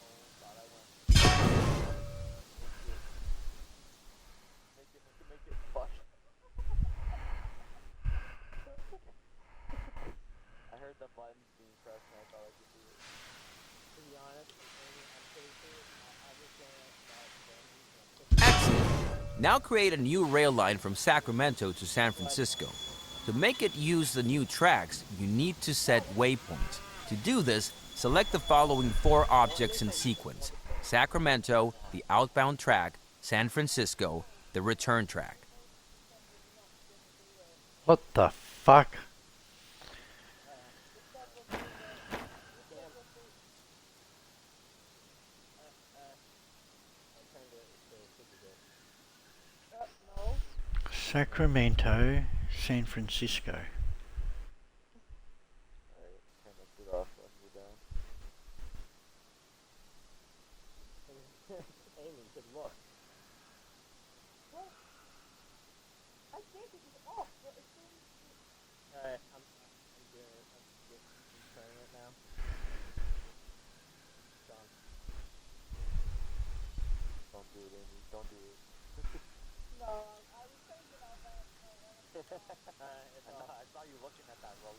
Oh God, I went. Make it fuck. I heard the buttons being pressed and I thought I could do it. To be honest, I'm pretty sure I was going about Excellent. Now create a new rail line from Sacramento to San Francisco. To make it use the new tracks, you need to set waypoints. To do this, select the following 4 objects in sequence: Sacramento, the outbound track; San Francisco, the return track. What the fuck? No. Sacramento, San Francisco. Alright, turn the shit off so I can go down. Amy, good luck. What? I think it is off, but it seems. Alright, I'm doing it. I'm turning it now. Done. Don't do it, Amy. Don't do it. No, I was thinking about that. I saw you looking at that roach.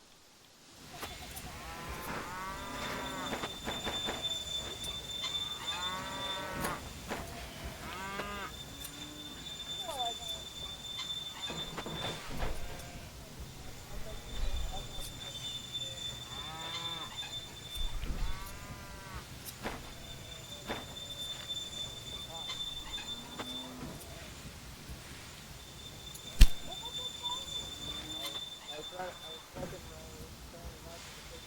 I was fucking turning up in the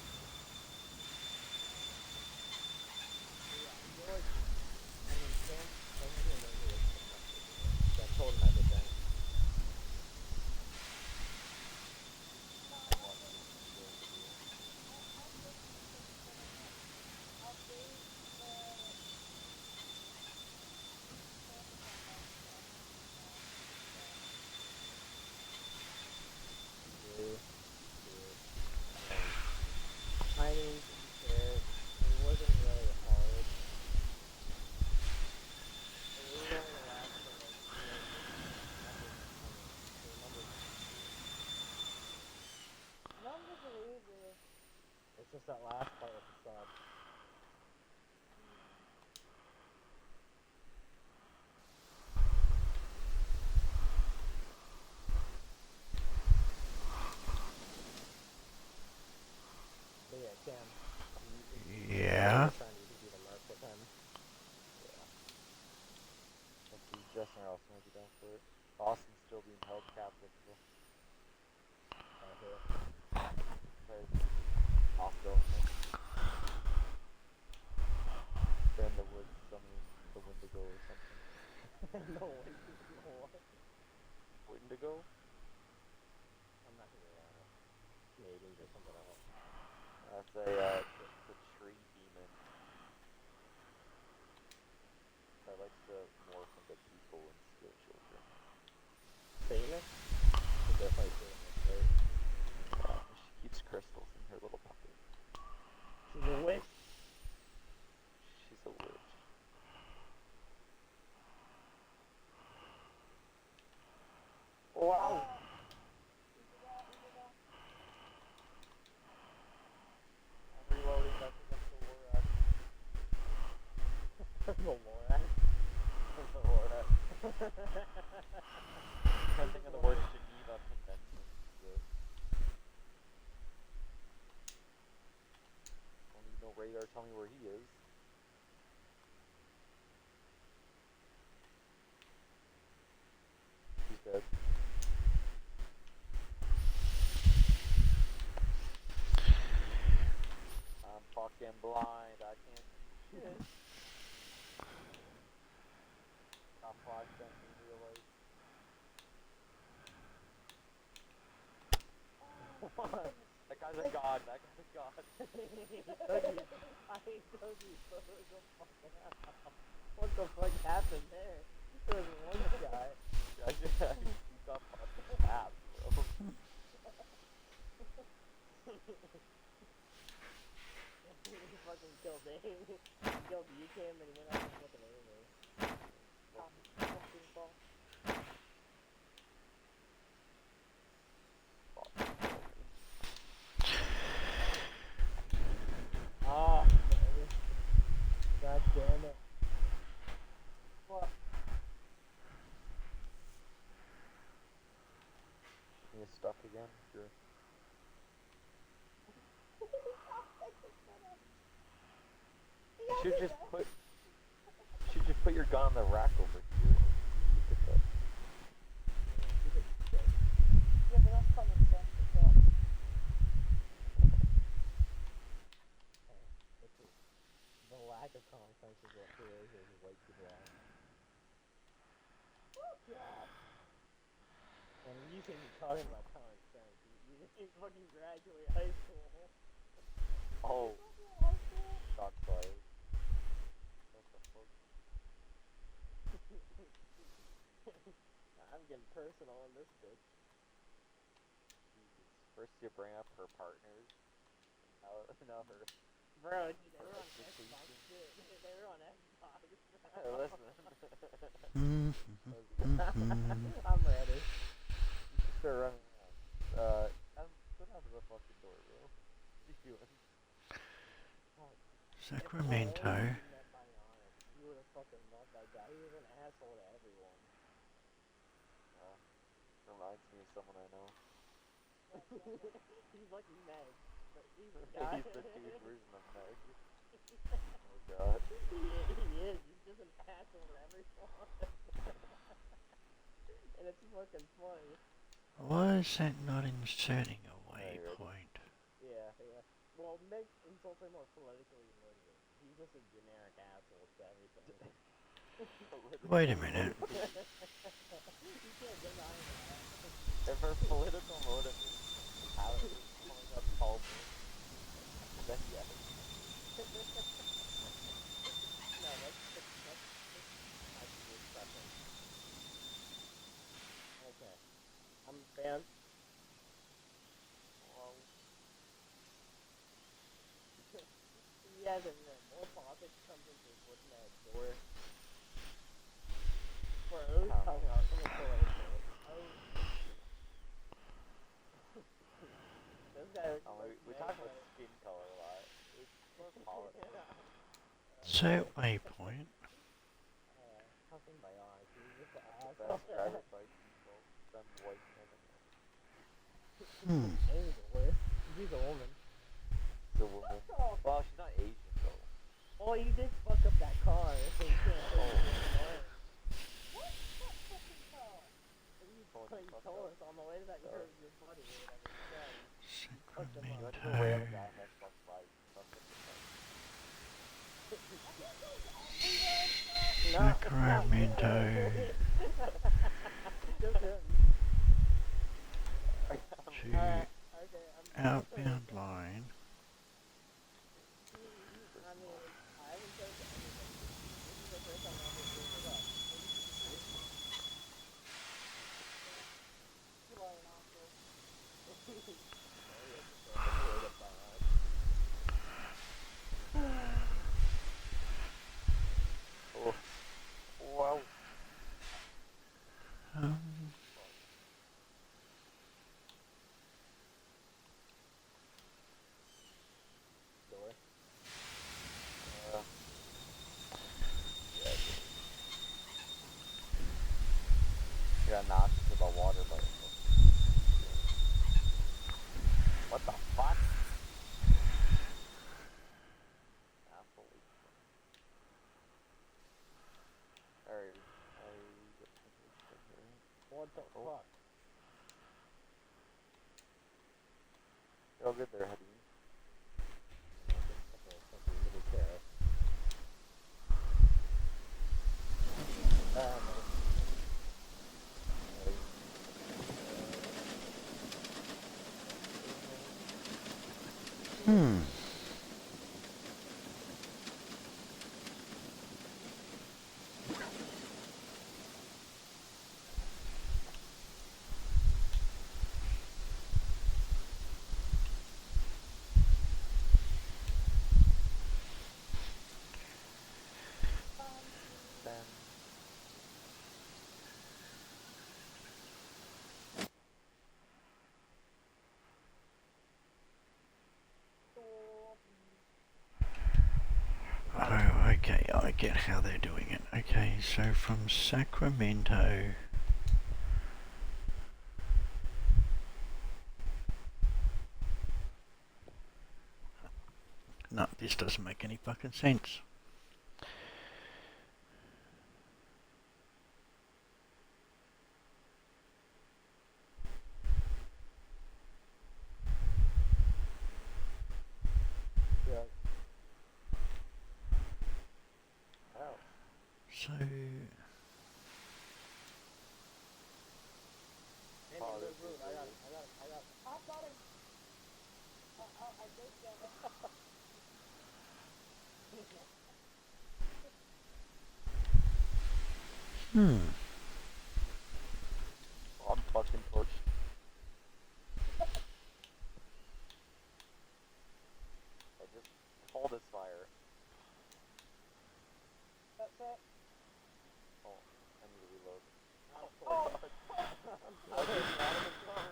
that last part with the sub. But yeah, Cam. Yeah. Trying to do the mark with him. Yeah. Let's see, Justin or else might be down for it. Boston's still being held captive, though. Here. Right. Off-going. They're in the woods, summoning the Wendigo or something. No way. No what? Wendigo? I'm not gonna Canadians or something else. That's the tree demon that likes to morph into people and steal children. Satanist? It's definitely Satanist, right? She keeps crystals in her little pocket. She's a witch. She's a witch. Wow. I'm reloading, that's against the Lorax. The Lorax. The Lorax. Can't think of the word Geneva Convention. Don't need no radar, tell me where he is. He's dead. I'm fucking blind, I can't see shit. Got flashbangs in real life. What? That guy's a god, that guy's a god. I told you so. Go fucking hell. What the fuck happened there? There was one guy. He got fucking stabbed, bro. He fucking killed Dave. He killed you, Cam, and he went out and fucking anyway. Fucking ball. Ah, god damn it. What? He is stuck again? Sure. You should just put your gun on the rack over here. You pick up. Yeah, but that's common sense as well. The lack of common sense is what creates is white people are. Oh, God. And you can be talking about common sense. You fucking graduate high school. Oh, High school? shots fired. What the fuck? I'm getting personal in this bitch. Jesus. First you bring up her partners, and now her. Bro, dude, they were on education. Xbox shit. They were on Xbox. Listen. I'm ready. You should start running around. Go down to the fucking door, bro. What are you doing? Sacramento. You would have fucking loved that guy. He was an asshole to everyone. Reminds me of someone I know. He's like Meg. But he's a guy. He's the dude version of Meg. Oh god. He is. He's just an asshole to everyone. And it's fucking funny. Why is that not inserting a waypoint? Yeah. Well, Meg insults are more politically motivated. He's just a generic asshole to everything. Wait a minute. You can't deny that. If her political motive is pulling up Paul then yes. No, that's my weird preference. Okay. I'm a fan. He has a more politics comes into looking at his door. For who's talking about something political. This guy We talk about skin color a lot. Pollock. Set waypoint. How's in my eyes? He's just an The asshole. best driver's license, though. Them white men and Hmm. Amy's the worst. She's a woman. the woman. Well, she's not Asian, though. Oh, you did fuck up that car. So you can't say anything. What fucking car? You Totally fucked told up. us on the way to that your buddy or whatever you said. Fucked him You up. went to the way of Sacramento. that Xbox Live. Fucked up the car. Sacramento. Just him. To Okay, outbound line. I mean, I haven't said anything. This is the first time I'm ever bringing it up. You are an asshole. Oh. Wow. Um, Door. Yeah, got knocked into the water by what the fuck? Asshole. Alright. What the fuck? You're all good there, Hadi. hmm. Then Oh, okay, I get how they're doing it. Okay, so from Sacramento. No, this doesn't make any fucking sense. yeah. Ow. So, Oh, this is I got it. I've got him. I did get it. hmm. I'm fucking torched. I just called this fire. That's it. Oh, I need to reload. Oh, I was getting out of the car.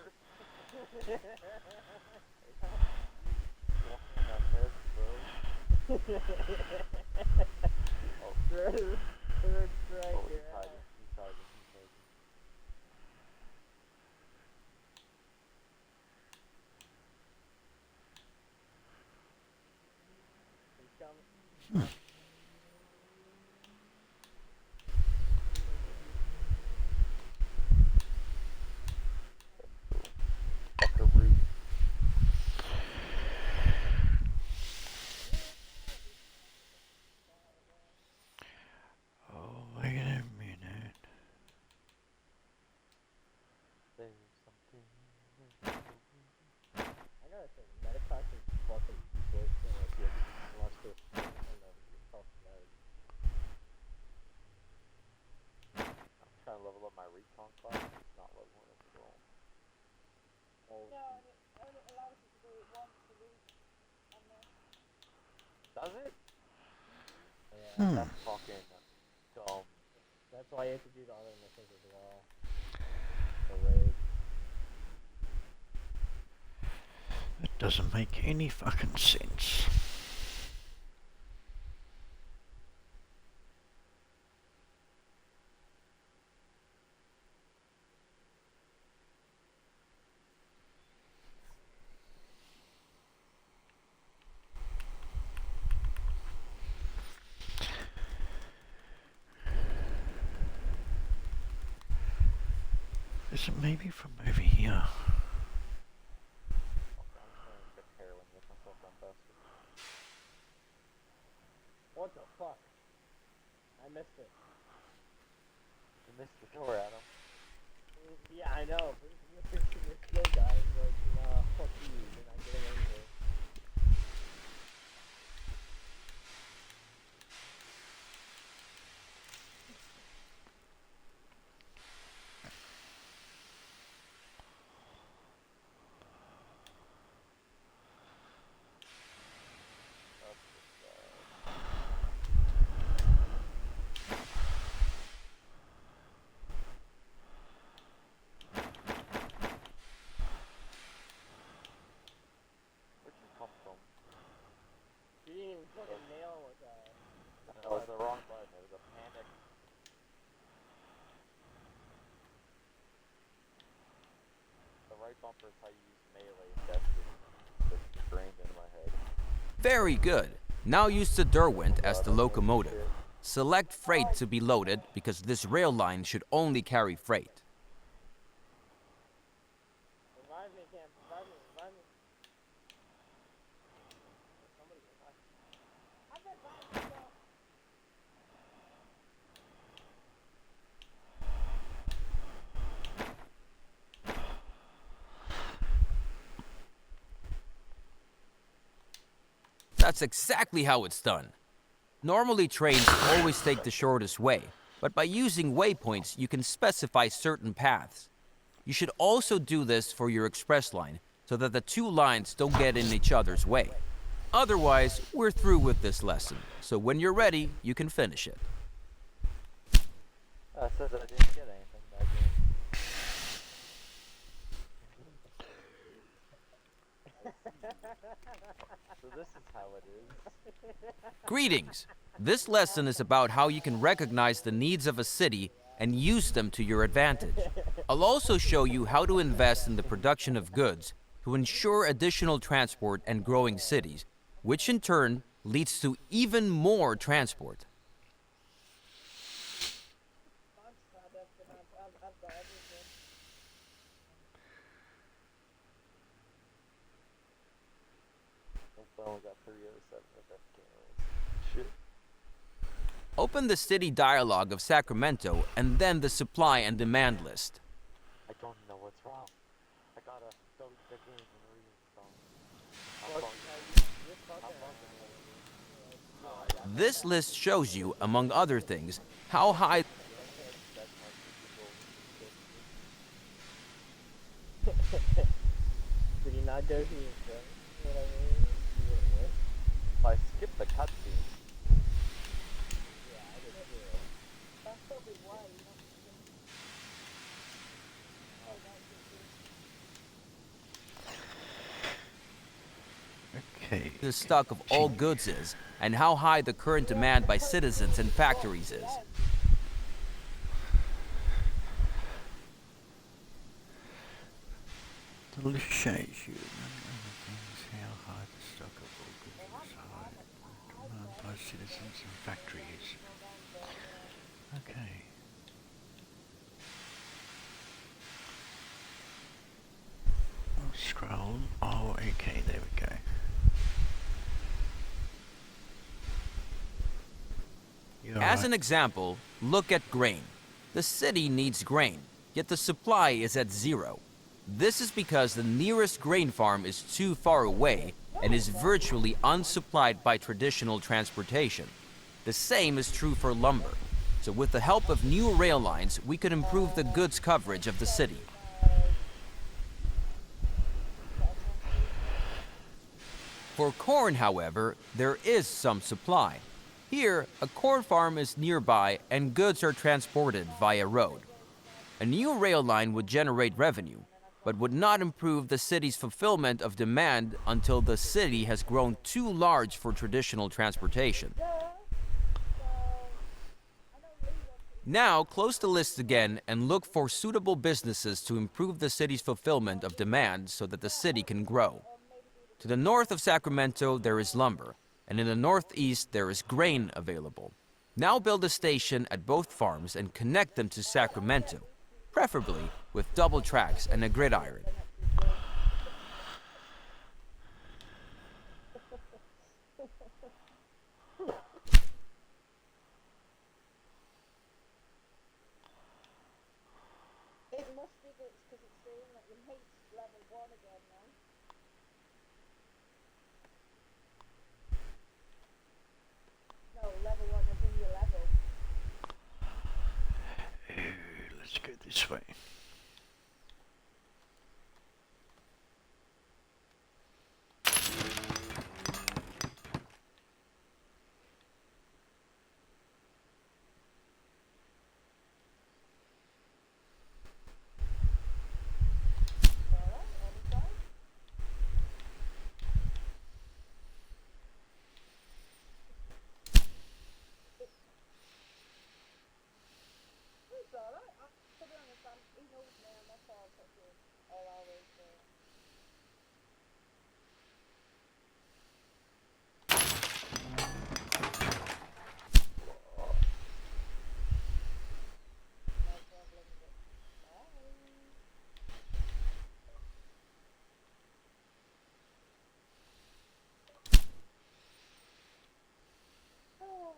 Walking on this, bro. Oh, Third strike, oh, you're he's out. hiding. He's hiding. He's hiding. He's coming. Fuckaroo. Oh, wait a minute. There's something. I gotta say, Medipacks is fucking useless unless you unless this, I don't know, it's tough med. I'm trying to level up my recon class. It's not leveling up at all. Oh, no, and it only allows you to do it once a week. On this. Does it? yeah. Hmm. That's fucking dumb. That's why you have to do the other missions as well. The raid. That doesn't make any fucking sense. So maybe from over here. Okay, I'm just gonna get heroin, make myself run faster. What the fuck? I missed it. You missed the door, Adam. Yeah, I know. But you're still dying. Like, nah, fuck you. You're not getting anywhere. That's just sad. Where'd you come from? She didn't even fucking nail with that. That was the wrong button. It was a panic. The right bumper is how you use melee. That's ingrained in my head. Very good. Now use the Derwent as the locomotive. Select freight to be loaded because this rail line should only carry freight. Revive me, Cam. Revive me. Revive me. Somebody revive me. I've been buying myself. That's exactly how it's done. Normally trains always take the shortest way, but by using waypoints you can specify certain paths. You should also do this for your express line so that the two lines don't get in each other's way. Otherwise, we're through with this lesson, so when you're ready, you can finish it. I said that I didn't get anything that game. So this is how it is. Greetings! This lesson is about how you can recognize the needs of a city and use them to your advantage. I'll also show you how to invest in the production of goods to ensure additional transport and growing cities, which in turn leads to even more transport. I've got everything. I only got 3 out of 7 FF cameras. Shit. Open the city dialog of Sacramento and then the supply and demand list. I don't know what's wrong. I gotta delete the game and reinstall. I'm bugging. This list shows you, among other things, how high Did he not go to his friend? You know what I mean? You wouldn't wish. I skipped the cutscene. Yeah, I did too. That's probably why you don't Okay. the stock of all goods is and how high the current demand by citizens and factories is. The list shows you how high the stock of all goods is high. Demand by citizens and factories. Okay. I'll scroll. Oh, okay, there we go. You're As right. an example, look at grain. The city needs grain, yet the supply is at 0. This is because the nearest grain farm is too far away and is virtually unsupplied by traditional transportation. The same is true for lumber. So with the help of new rail lines, we could improve the goods coverage of the city. For corn, however, there is some supply. Here, a corn farm is nearby and goods are transported via road. A new rail line would generate revenue, but would not improve the city's fulfillment of demand until the city has grown too large for traditional transportation. Now, close the list again and look for suitable businesses to improve the city's fulfillment of demand so that the city can grow. To the north of Sacramento, there is lumber, and in the northeast, there is grain available. Now build a station at both farms and connect them to Sacramento. preferably with double tracks and a gridiron. It must be that it's because it's saying that your mate's level 1 again now. No, level 1 is in your level. Let's go this way. Alright, anytime. It's alright. To be honest, he knows me. I'm not all fucking all hours. No problem. Bye. Oh.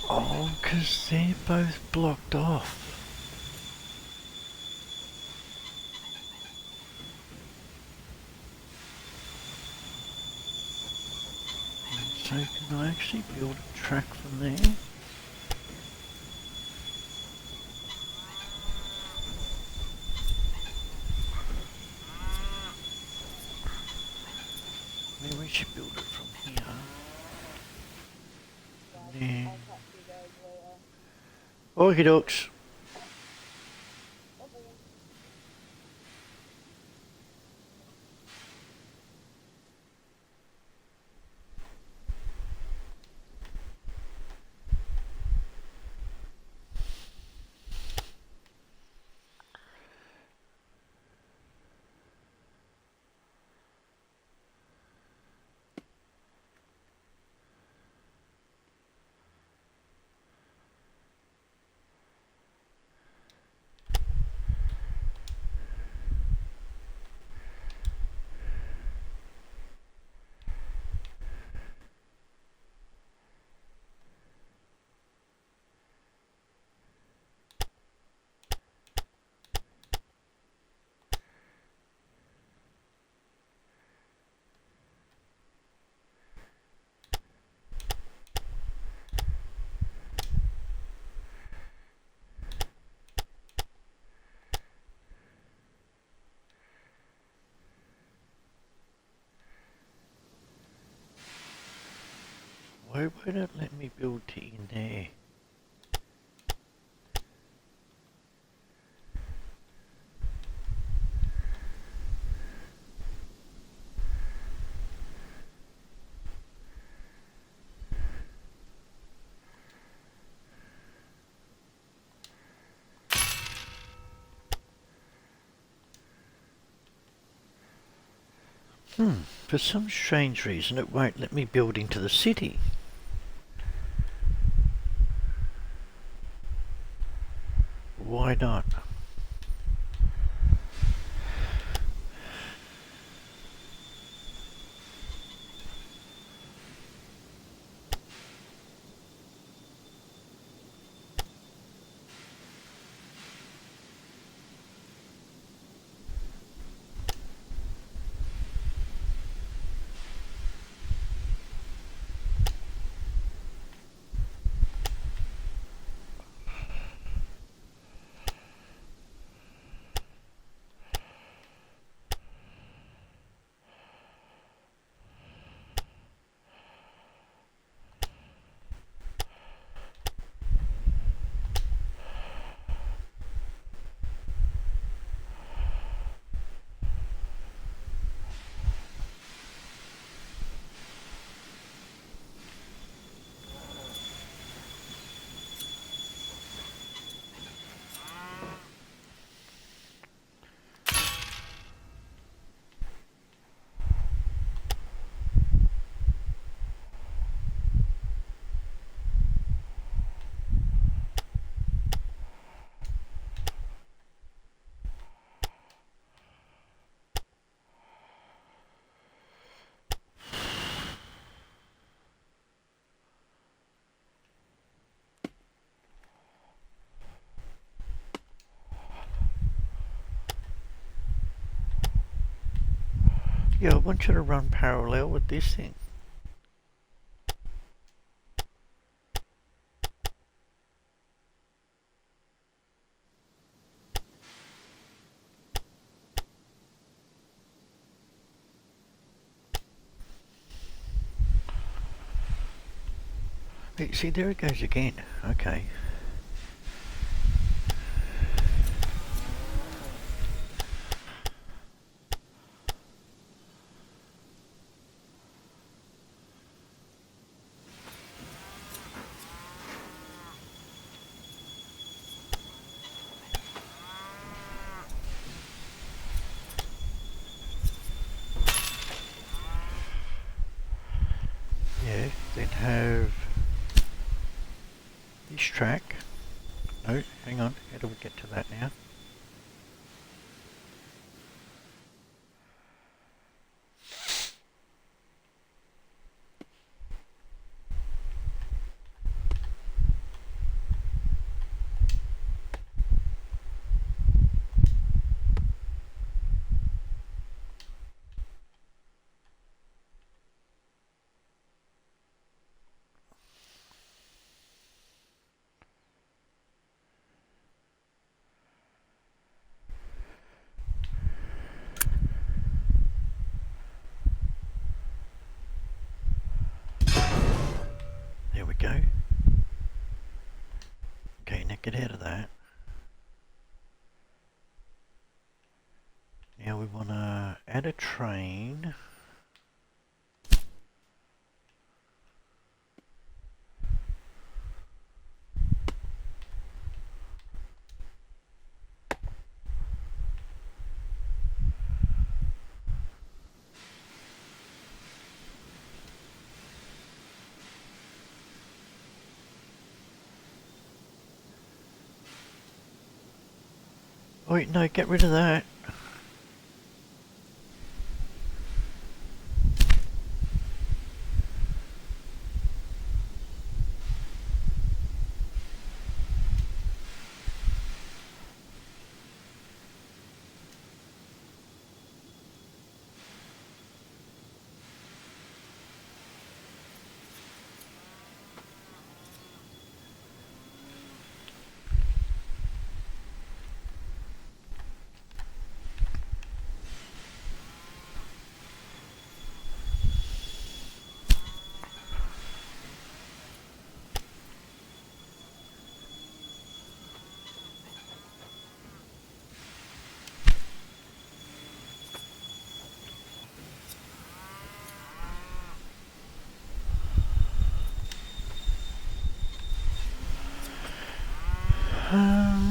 Oh, because they're both blocked off. So can I actually build a track from there? Maybe we should build it from here. And then... I'll talk to you guys later. Okie dokes. Bye-bye. Why won't it let me build to in there? For some strange reason it won't let me build into the city. Why not? Yeah, I want you to run parallel with this thing. Hey, see, there it goes again. Okay. Yeah, then have this track. No, hang on, how do we get to that now? There we go. Okay, now get out of that. Now we want to add a train. Oh wait, no, get rid of that.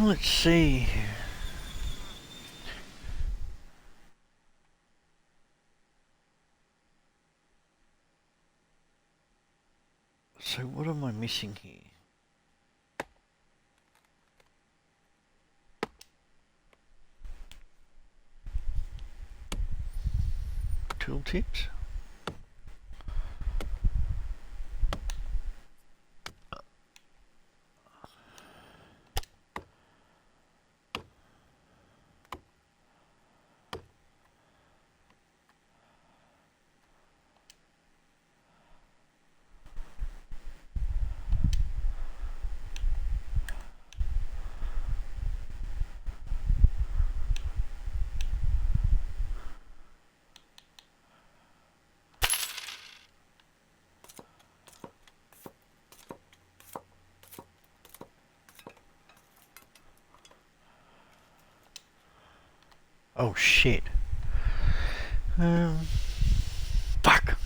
Let's see. So what am I missing here? Tooltips? Oh shit. Fuck.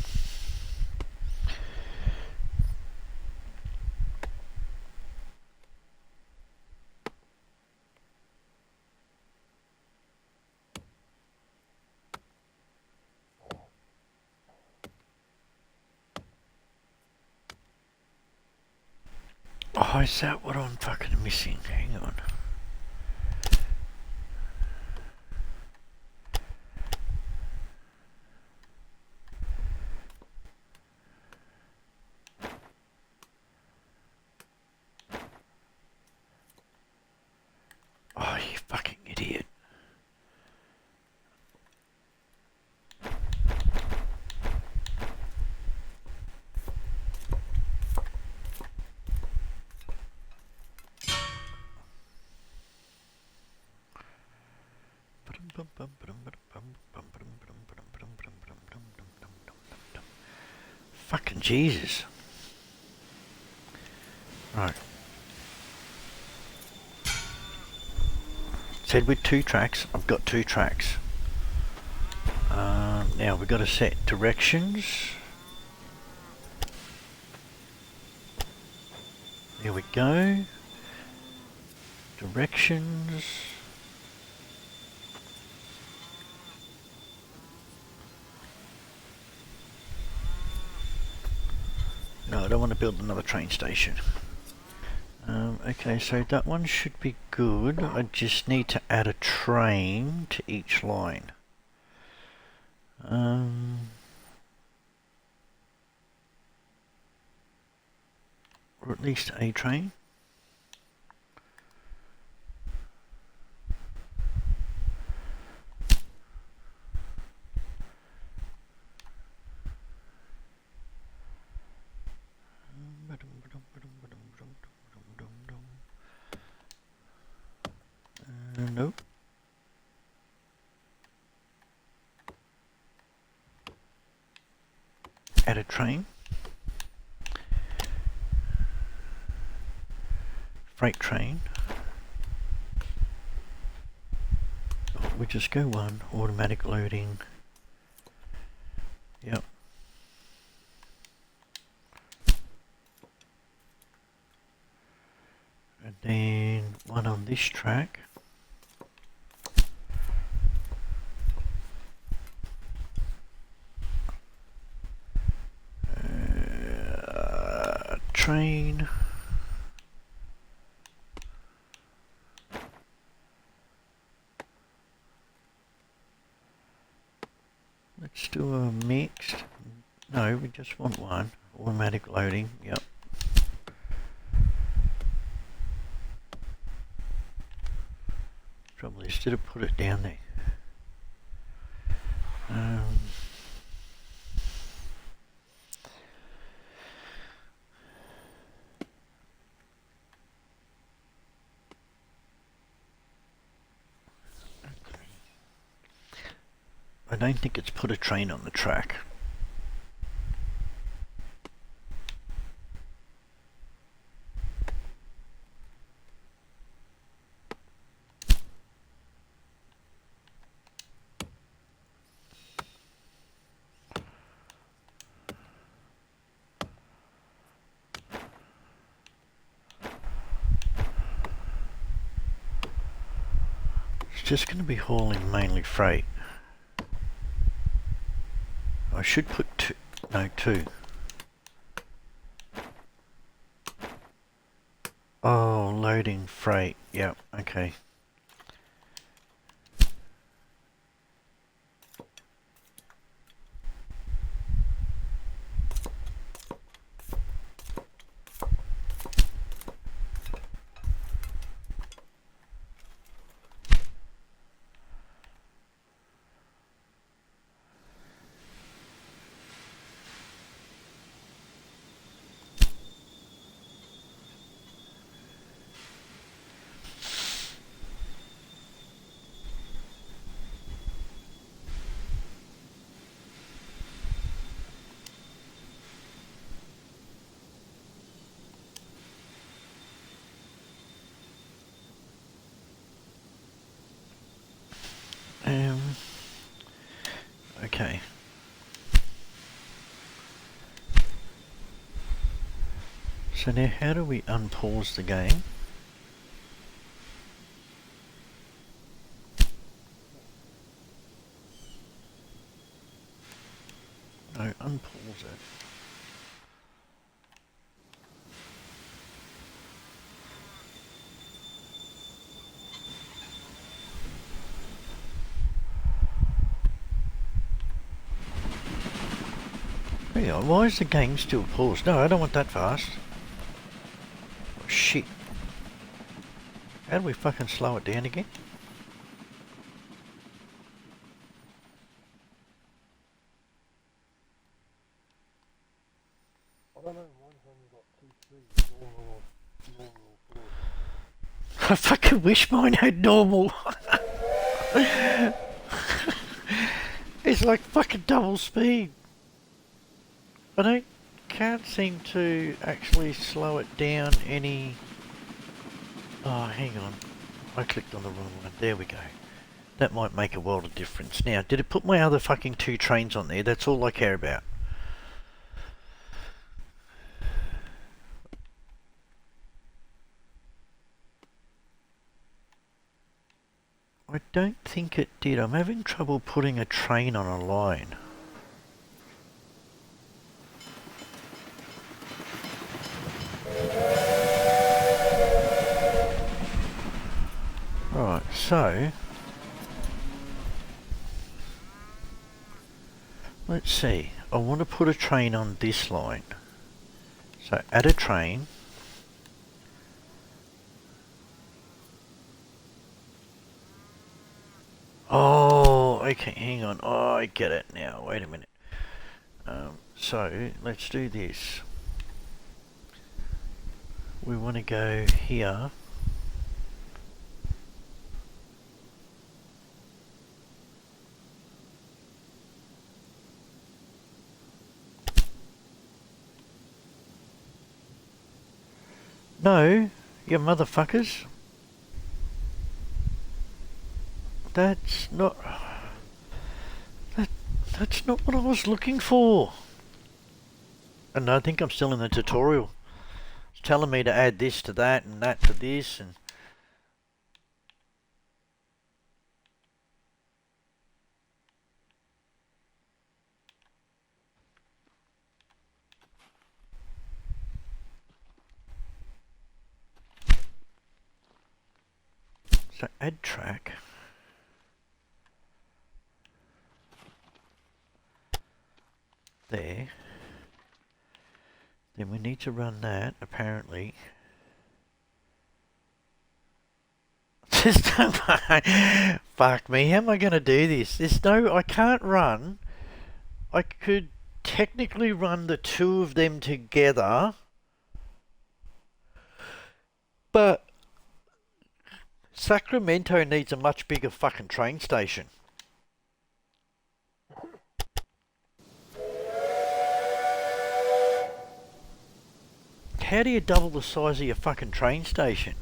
Oh, is that what I'm fucking missing? Hang on. Oh, you fucking idiot. Fucking Jesus. Right. Said with 2 tracks, I've got 2 tracks. Now we've got to set directions. There we go. Directions. No, I don't want to build another train station. Okay, so that one should be good. I just need to add a train to each line. Or at least a train. Nope. Add a train. Freight train. Oh, we just go one. Automatic loading. Yep. And then one on this track. Train. Let's do a mixed. No, we just want one. Automatic loading, yep. Trouble is, did it put it down there? I don't think it's put a train on the track. It's just going to be hauling mainly freight. I should put two. Oh, loading freight. Yep, okay. Okay. So now how do we unpause the game? No, unpause it. Hang on, why is the game still paused? No, I don't want that fast. Oh, shit. How do we fucking slow it down again? I don't know, mine's only got 2 speeds, normal or forward. I fucking wish mine had normal. It's like fucking double speed. I can't seem to actually slow it down any... Oh, hang on. I clicked on the wrong one. There we go. That might make a world of difference. Now, did it put my other fucking 2 trains on there? That's all I care about. I don't think it did. I'm having trouble putting a train on a line. Right, so let's see. I want to put a train on this line. So add a train. Oh, okay, hang on. Oh, I get it now. Wait a minute. So let's do this. We want to go here. No, you motherfuckers. That's not... That's not what I was looking for. And I think I'm still in the tutorial. It's telling me to add this to that and that to this and... So add track. There. Then we need to run that, apparently. Just fuck me, how am I going to do this? There's no, I can't run. I could technically run the 2 of them together. But Sacramento needs a much bigger fucking train station. How do you double the size of your fucking train station?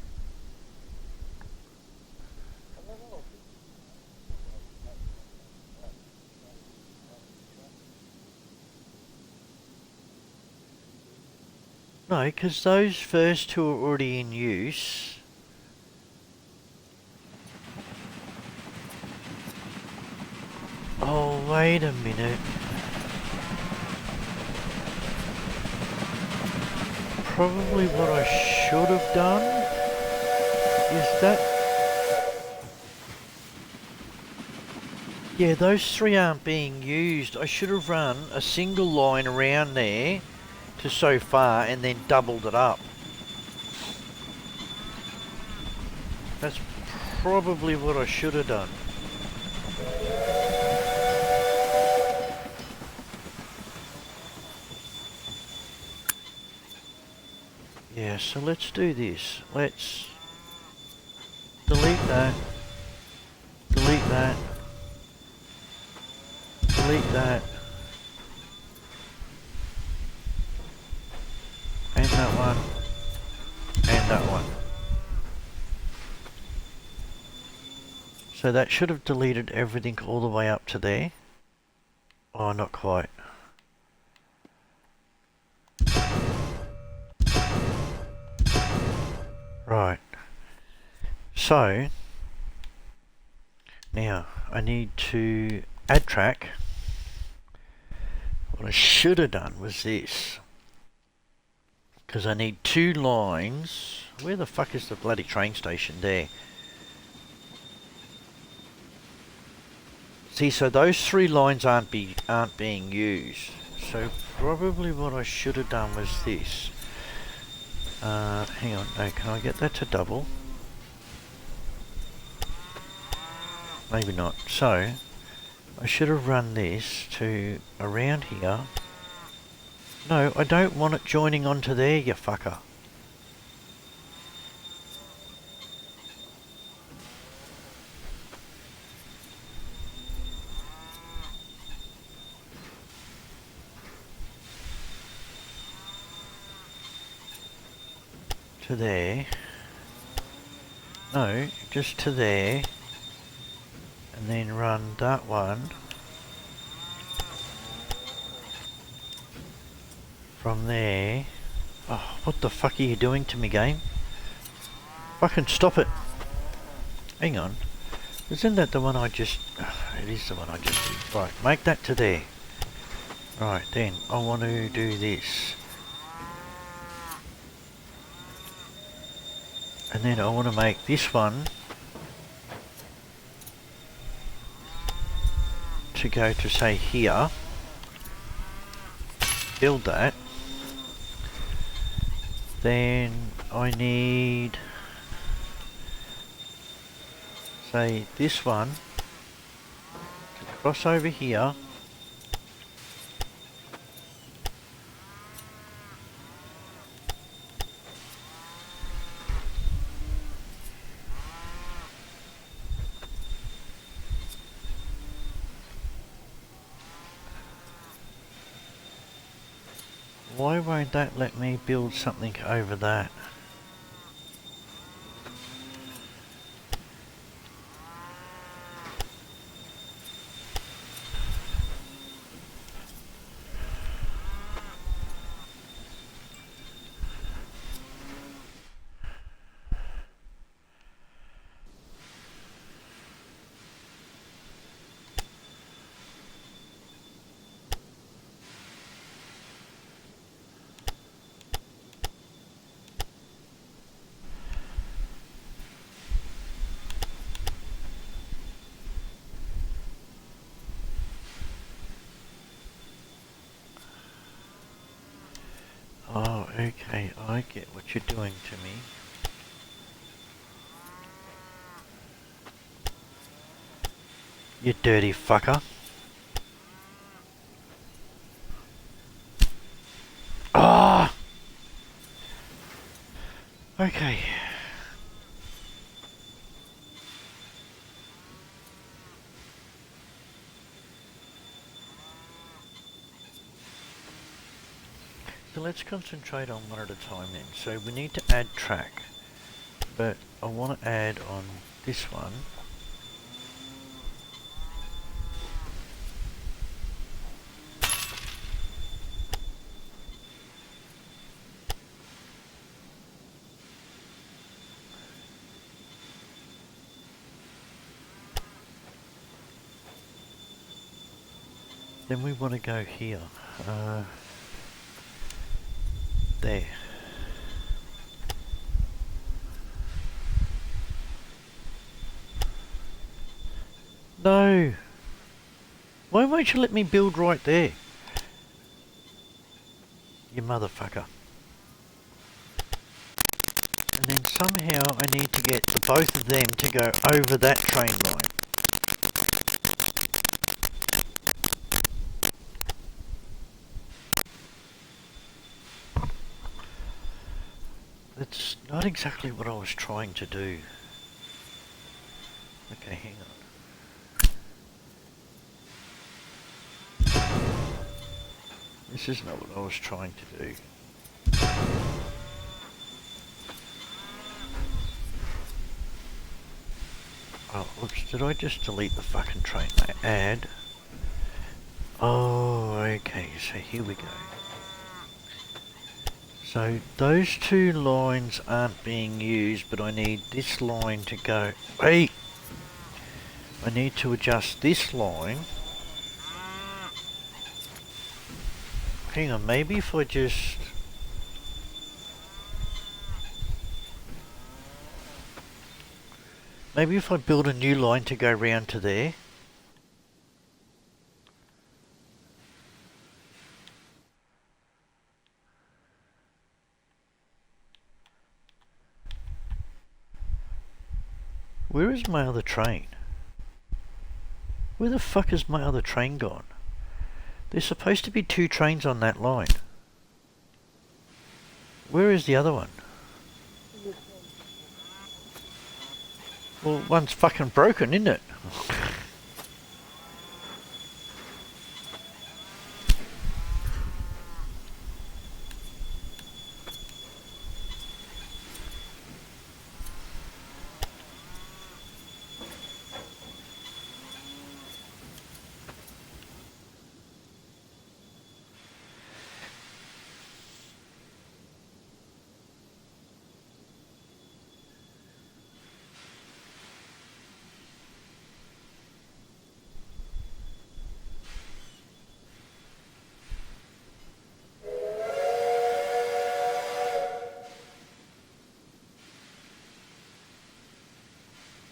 No, because those first 2 are already in use. Oh, wait a minute. probably what I should have done is that. Yeah, those three aren't being used. I should have run a single line around there to so far and then doubled it up. That's probably what I should have done. Yeah, so let's do this. Let's delete that, delete that, delete that, and that one, and that one. So that should have deleted everything all the way up to there. Oh, not quite. Right. So, now I need to add track. What I should have done was this. Because I need two lines. Where the fuck is the bloody train station there? See, so those three lines aren't being used. So probably what I should have done was this. Hang on, no, can I get that to double? Maybe not. So, I should have run this to around here. No, I don't want it joining onto there, you fucker. To there. No, just to there. And then run that one. From there. Oh, what the fuck are you doing to me, game? Fucking stop it. Hang on. Isn't that the one I just... it is the one I just did. Right, make that to there. Right, then I want to do this. And then I want to make this one to go to say here. Build that. Then I need, say, this one to cross over here. Why won't that let me build something over that? Oh, okay, I get what you're doing to me. You dirty fucker. Ah! Okay. So let's concentrate on one at a time then. So we need to add track, but I want to add on this one. Then we want to go here. There. No. Why won't you let me build right there? You motherfucker. And then somehow I need to get the both of them to go over that train line. That's not exactly what I was trying to do. Okay, hang on. This is not what I was trying to do. Oh, oops, did I just delete the fucking train? Add. Oh, okay, so here we go. So those two lines aren't being used, but I need this line to go. Hey! I need to adjust this line. Hang on, maybe if I just... Maybe if I build a new line to go round to there. Where is my other train? Where the fuck is my other train gone? There's supposed to be two trains on that line. Where is the other one? Well, one's fucking broken, isn't it?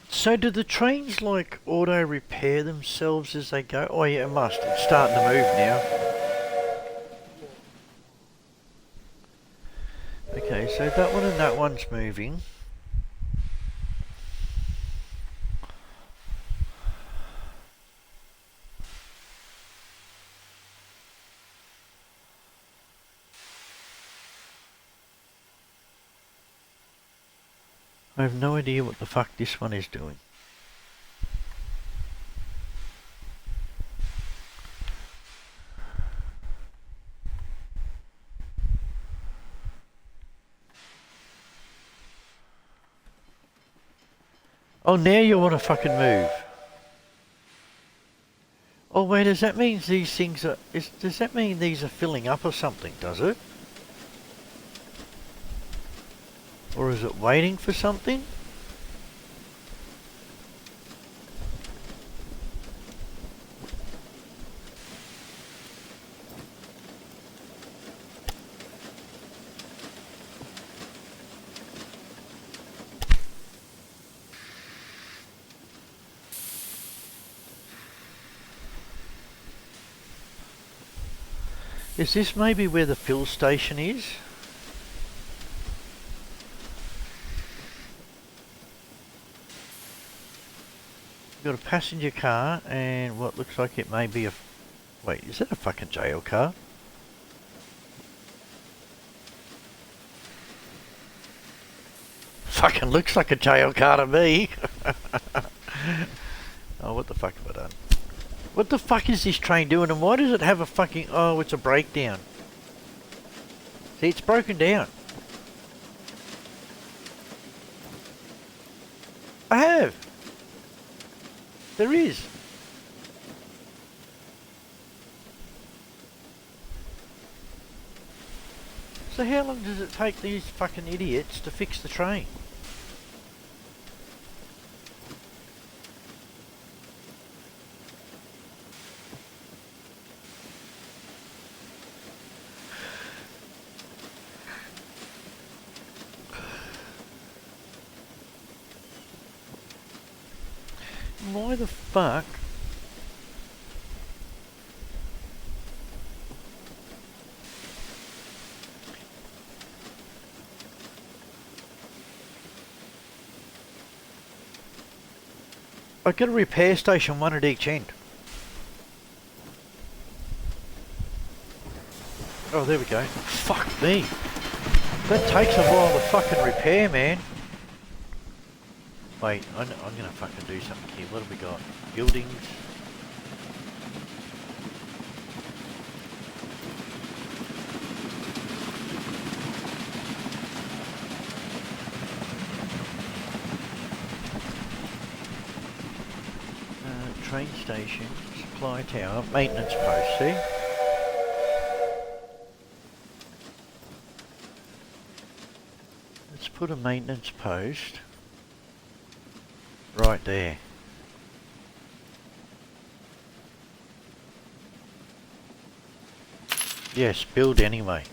So do the trains like auto repair themselves as they go? Oh yeah, it must. It's starting to move now. Okay, so that one and that one's moving. I have no idea what the fuck this one is doing. Oh, now you want to fucking move. Oh wait, does that mean these things are... does that mean these are filling up or something, does it? Or is it waiting for something? Is this maybe where the fill station is? Got a passenger car and what looks like it may be a... Wait, is that a fucking jail car? Fucking looks like a jail car to me. Oh, what the fuck have I done? What the fuck is this train doing and why does it have a fucking... Oh, it's a breakdown. See, it's broken down. I have. There is. So how long does it take these fucking idiots to fix the train? Why the fuck I've got a repair station, one at each end. Oh, there we go. Fuck me. That takes a while to fucking repair, man. Wait, I'm gonna fucking do something here. What have we got? Buildings. Train station, supply tower, maintenance post, see? Let's put a maintenance post right there. Yes, build anyway.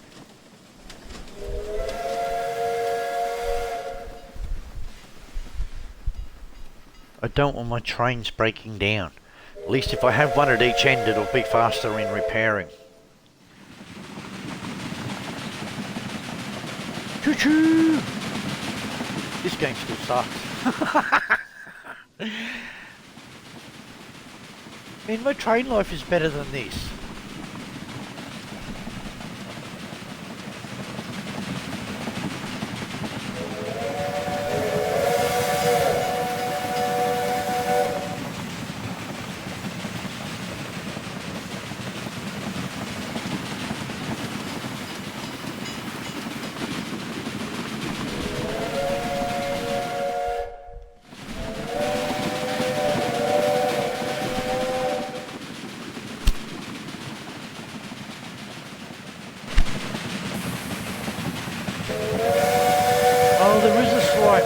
I don't want my trains breaking down. At least if I have one at each end, it'll be faster in repairing. Choo-choo! This game still sucks. Man, my train life is better than this.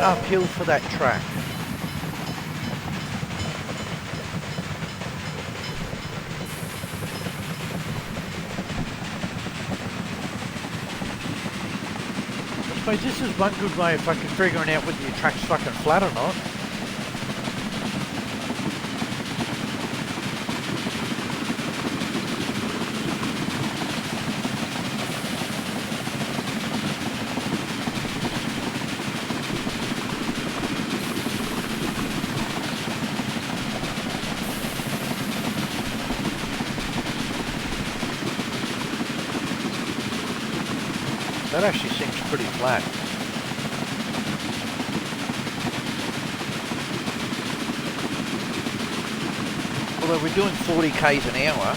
Uphill for that track. I suppose this is one good way of fucking figuring out whether your track's fucking flat or not. That actually seems pretty flat. Although we're doing 40 k's an hour.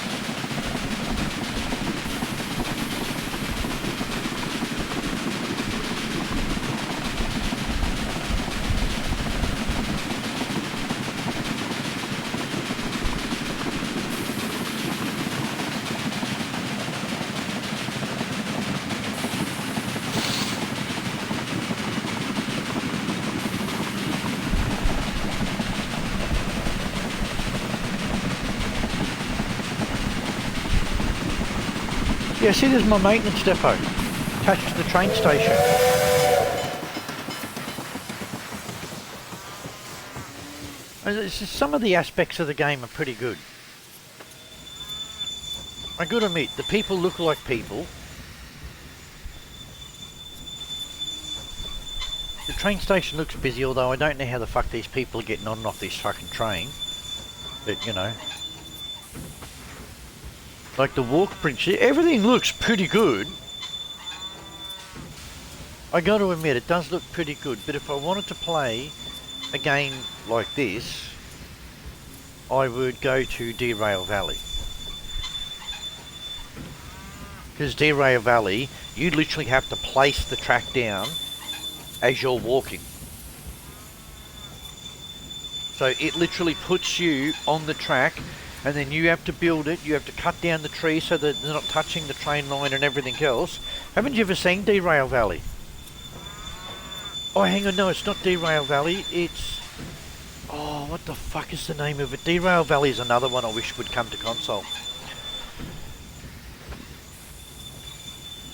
Yeah, see, there's my maintenance depot attached to the train station. And it's just, some of the aspects of the game are pretty good. I gotta admit, the people look like people. The train station looks busy, although I don't know how the fuck these people are getting on and off this fucking train. But, you know. Like the walk bridge, everything looks pretty good. I got to admit, it does look pretty good, but if I wanted to play a game like this, I would go to Derail Valley. Because Derail Valley, you literally have to place the track down as you're walking. So it literally puts you on the track, and then you have to build it, you have to cut down the trees so that they're not touching the train line and everything else. Haven't you ever seen Derail Valley? Oh, hang on, no, it's not Derail Valley, it's... Oh, what the fuck is the name of it? Derail Valley is another one I wish would come to console.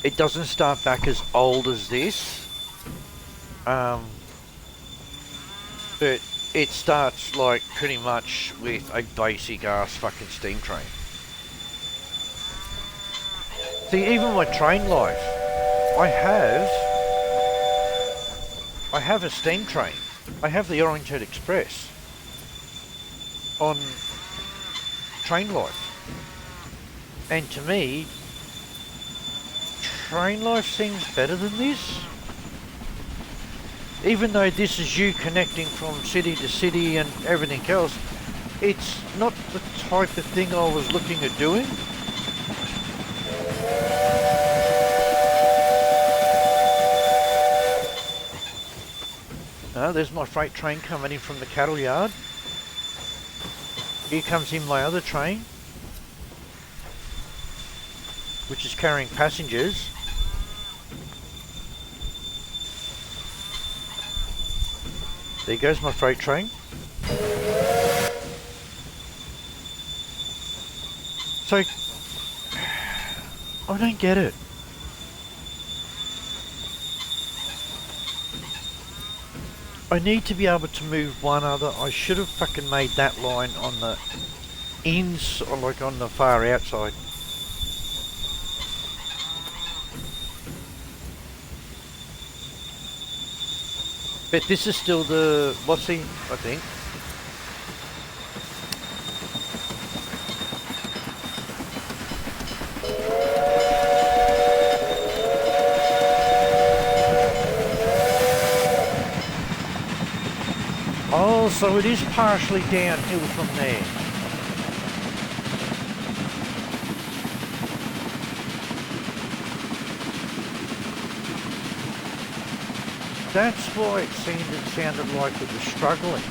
It doesn't start back as old as this. But it starts like pretty much with a basic ass fucking steam train. See, even my train life, I have a steam train. I have the Orangetown Express. on Train Life. And to me, Train Life seems better than this. Even though this is you connecting from city to city and everything else, it's not the type of thing I was looking at doing. There's my freight train coming in from the cattle yard. Here comes in my other train, which is carrying passengers. There goes my freight train. So, I don't get it. I need to be able to move one other. I should have fucking made that line on the ins, or like on the far outside. But this is still the Bossy, I think. Oh, so it is partially downhill from there. That's why it sounded like it was struggling.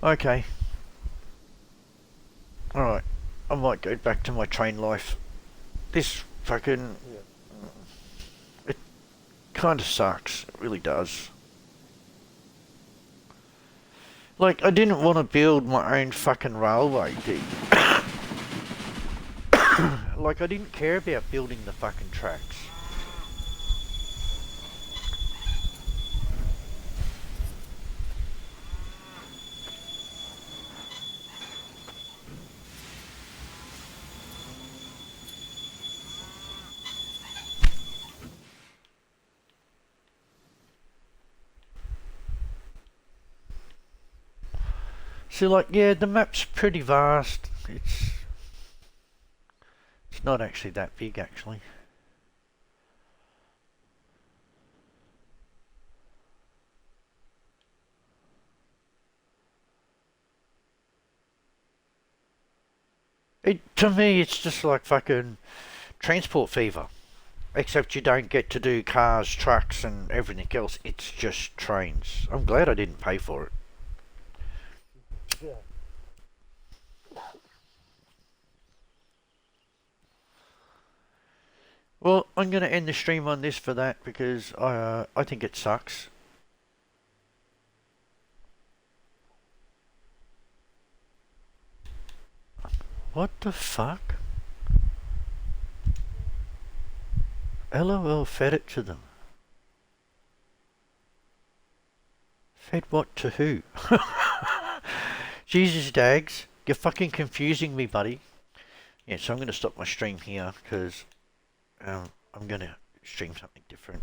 Okay. Alright. I might go back to my train life. This fucking... It kind of sucks. It really does. Like, I didn't want to build my own fucking railway, dude. Like, I didn't care about building the fucking tracks. So, like, yeah, the map's pretty vast. It's not actually that big, actually. To me, it's just like fucking transport fever. Except you don't get to do cars, trucks, and everything else. It's just trains. I'm glad I didn't pay for it. Yeah. Well, I'm going to end the stream on this for that because I think it sucks. What the fuck? LOL fed it to them. Fed what to who? Jesus, Dags. You're fucking confusing me, buddy. Yeah, so I'm going to stop my stream here because I'm going to stream something different.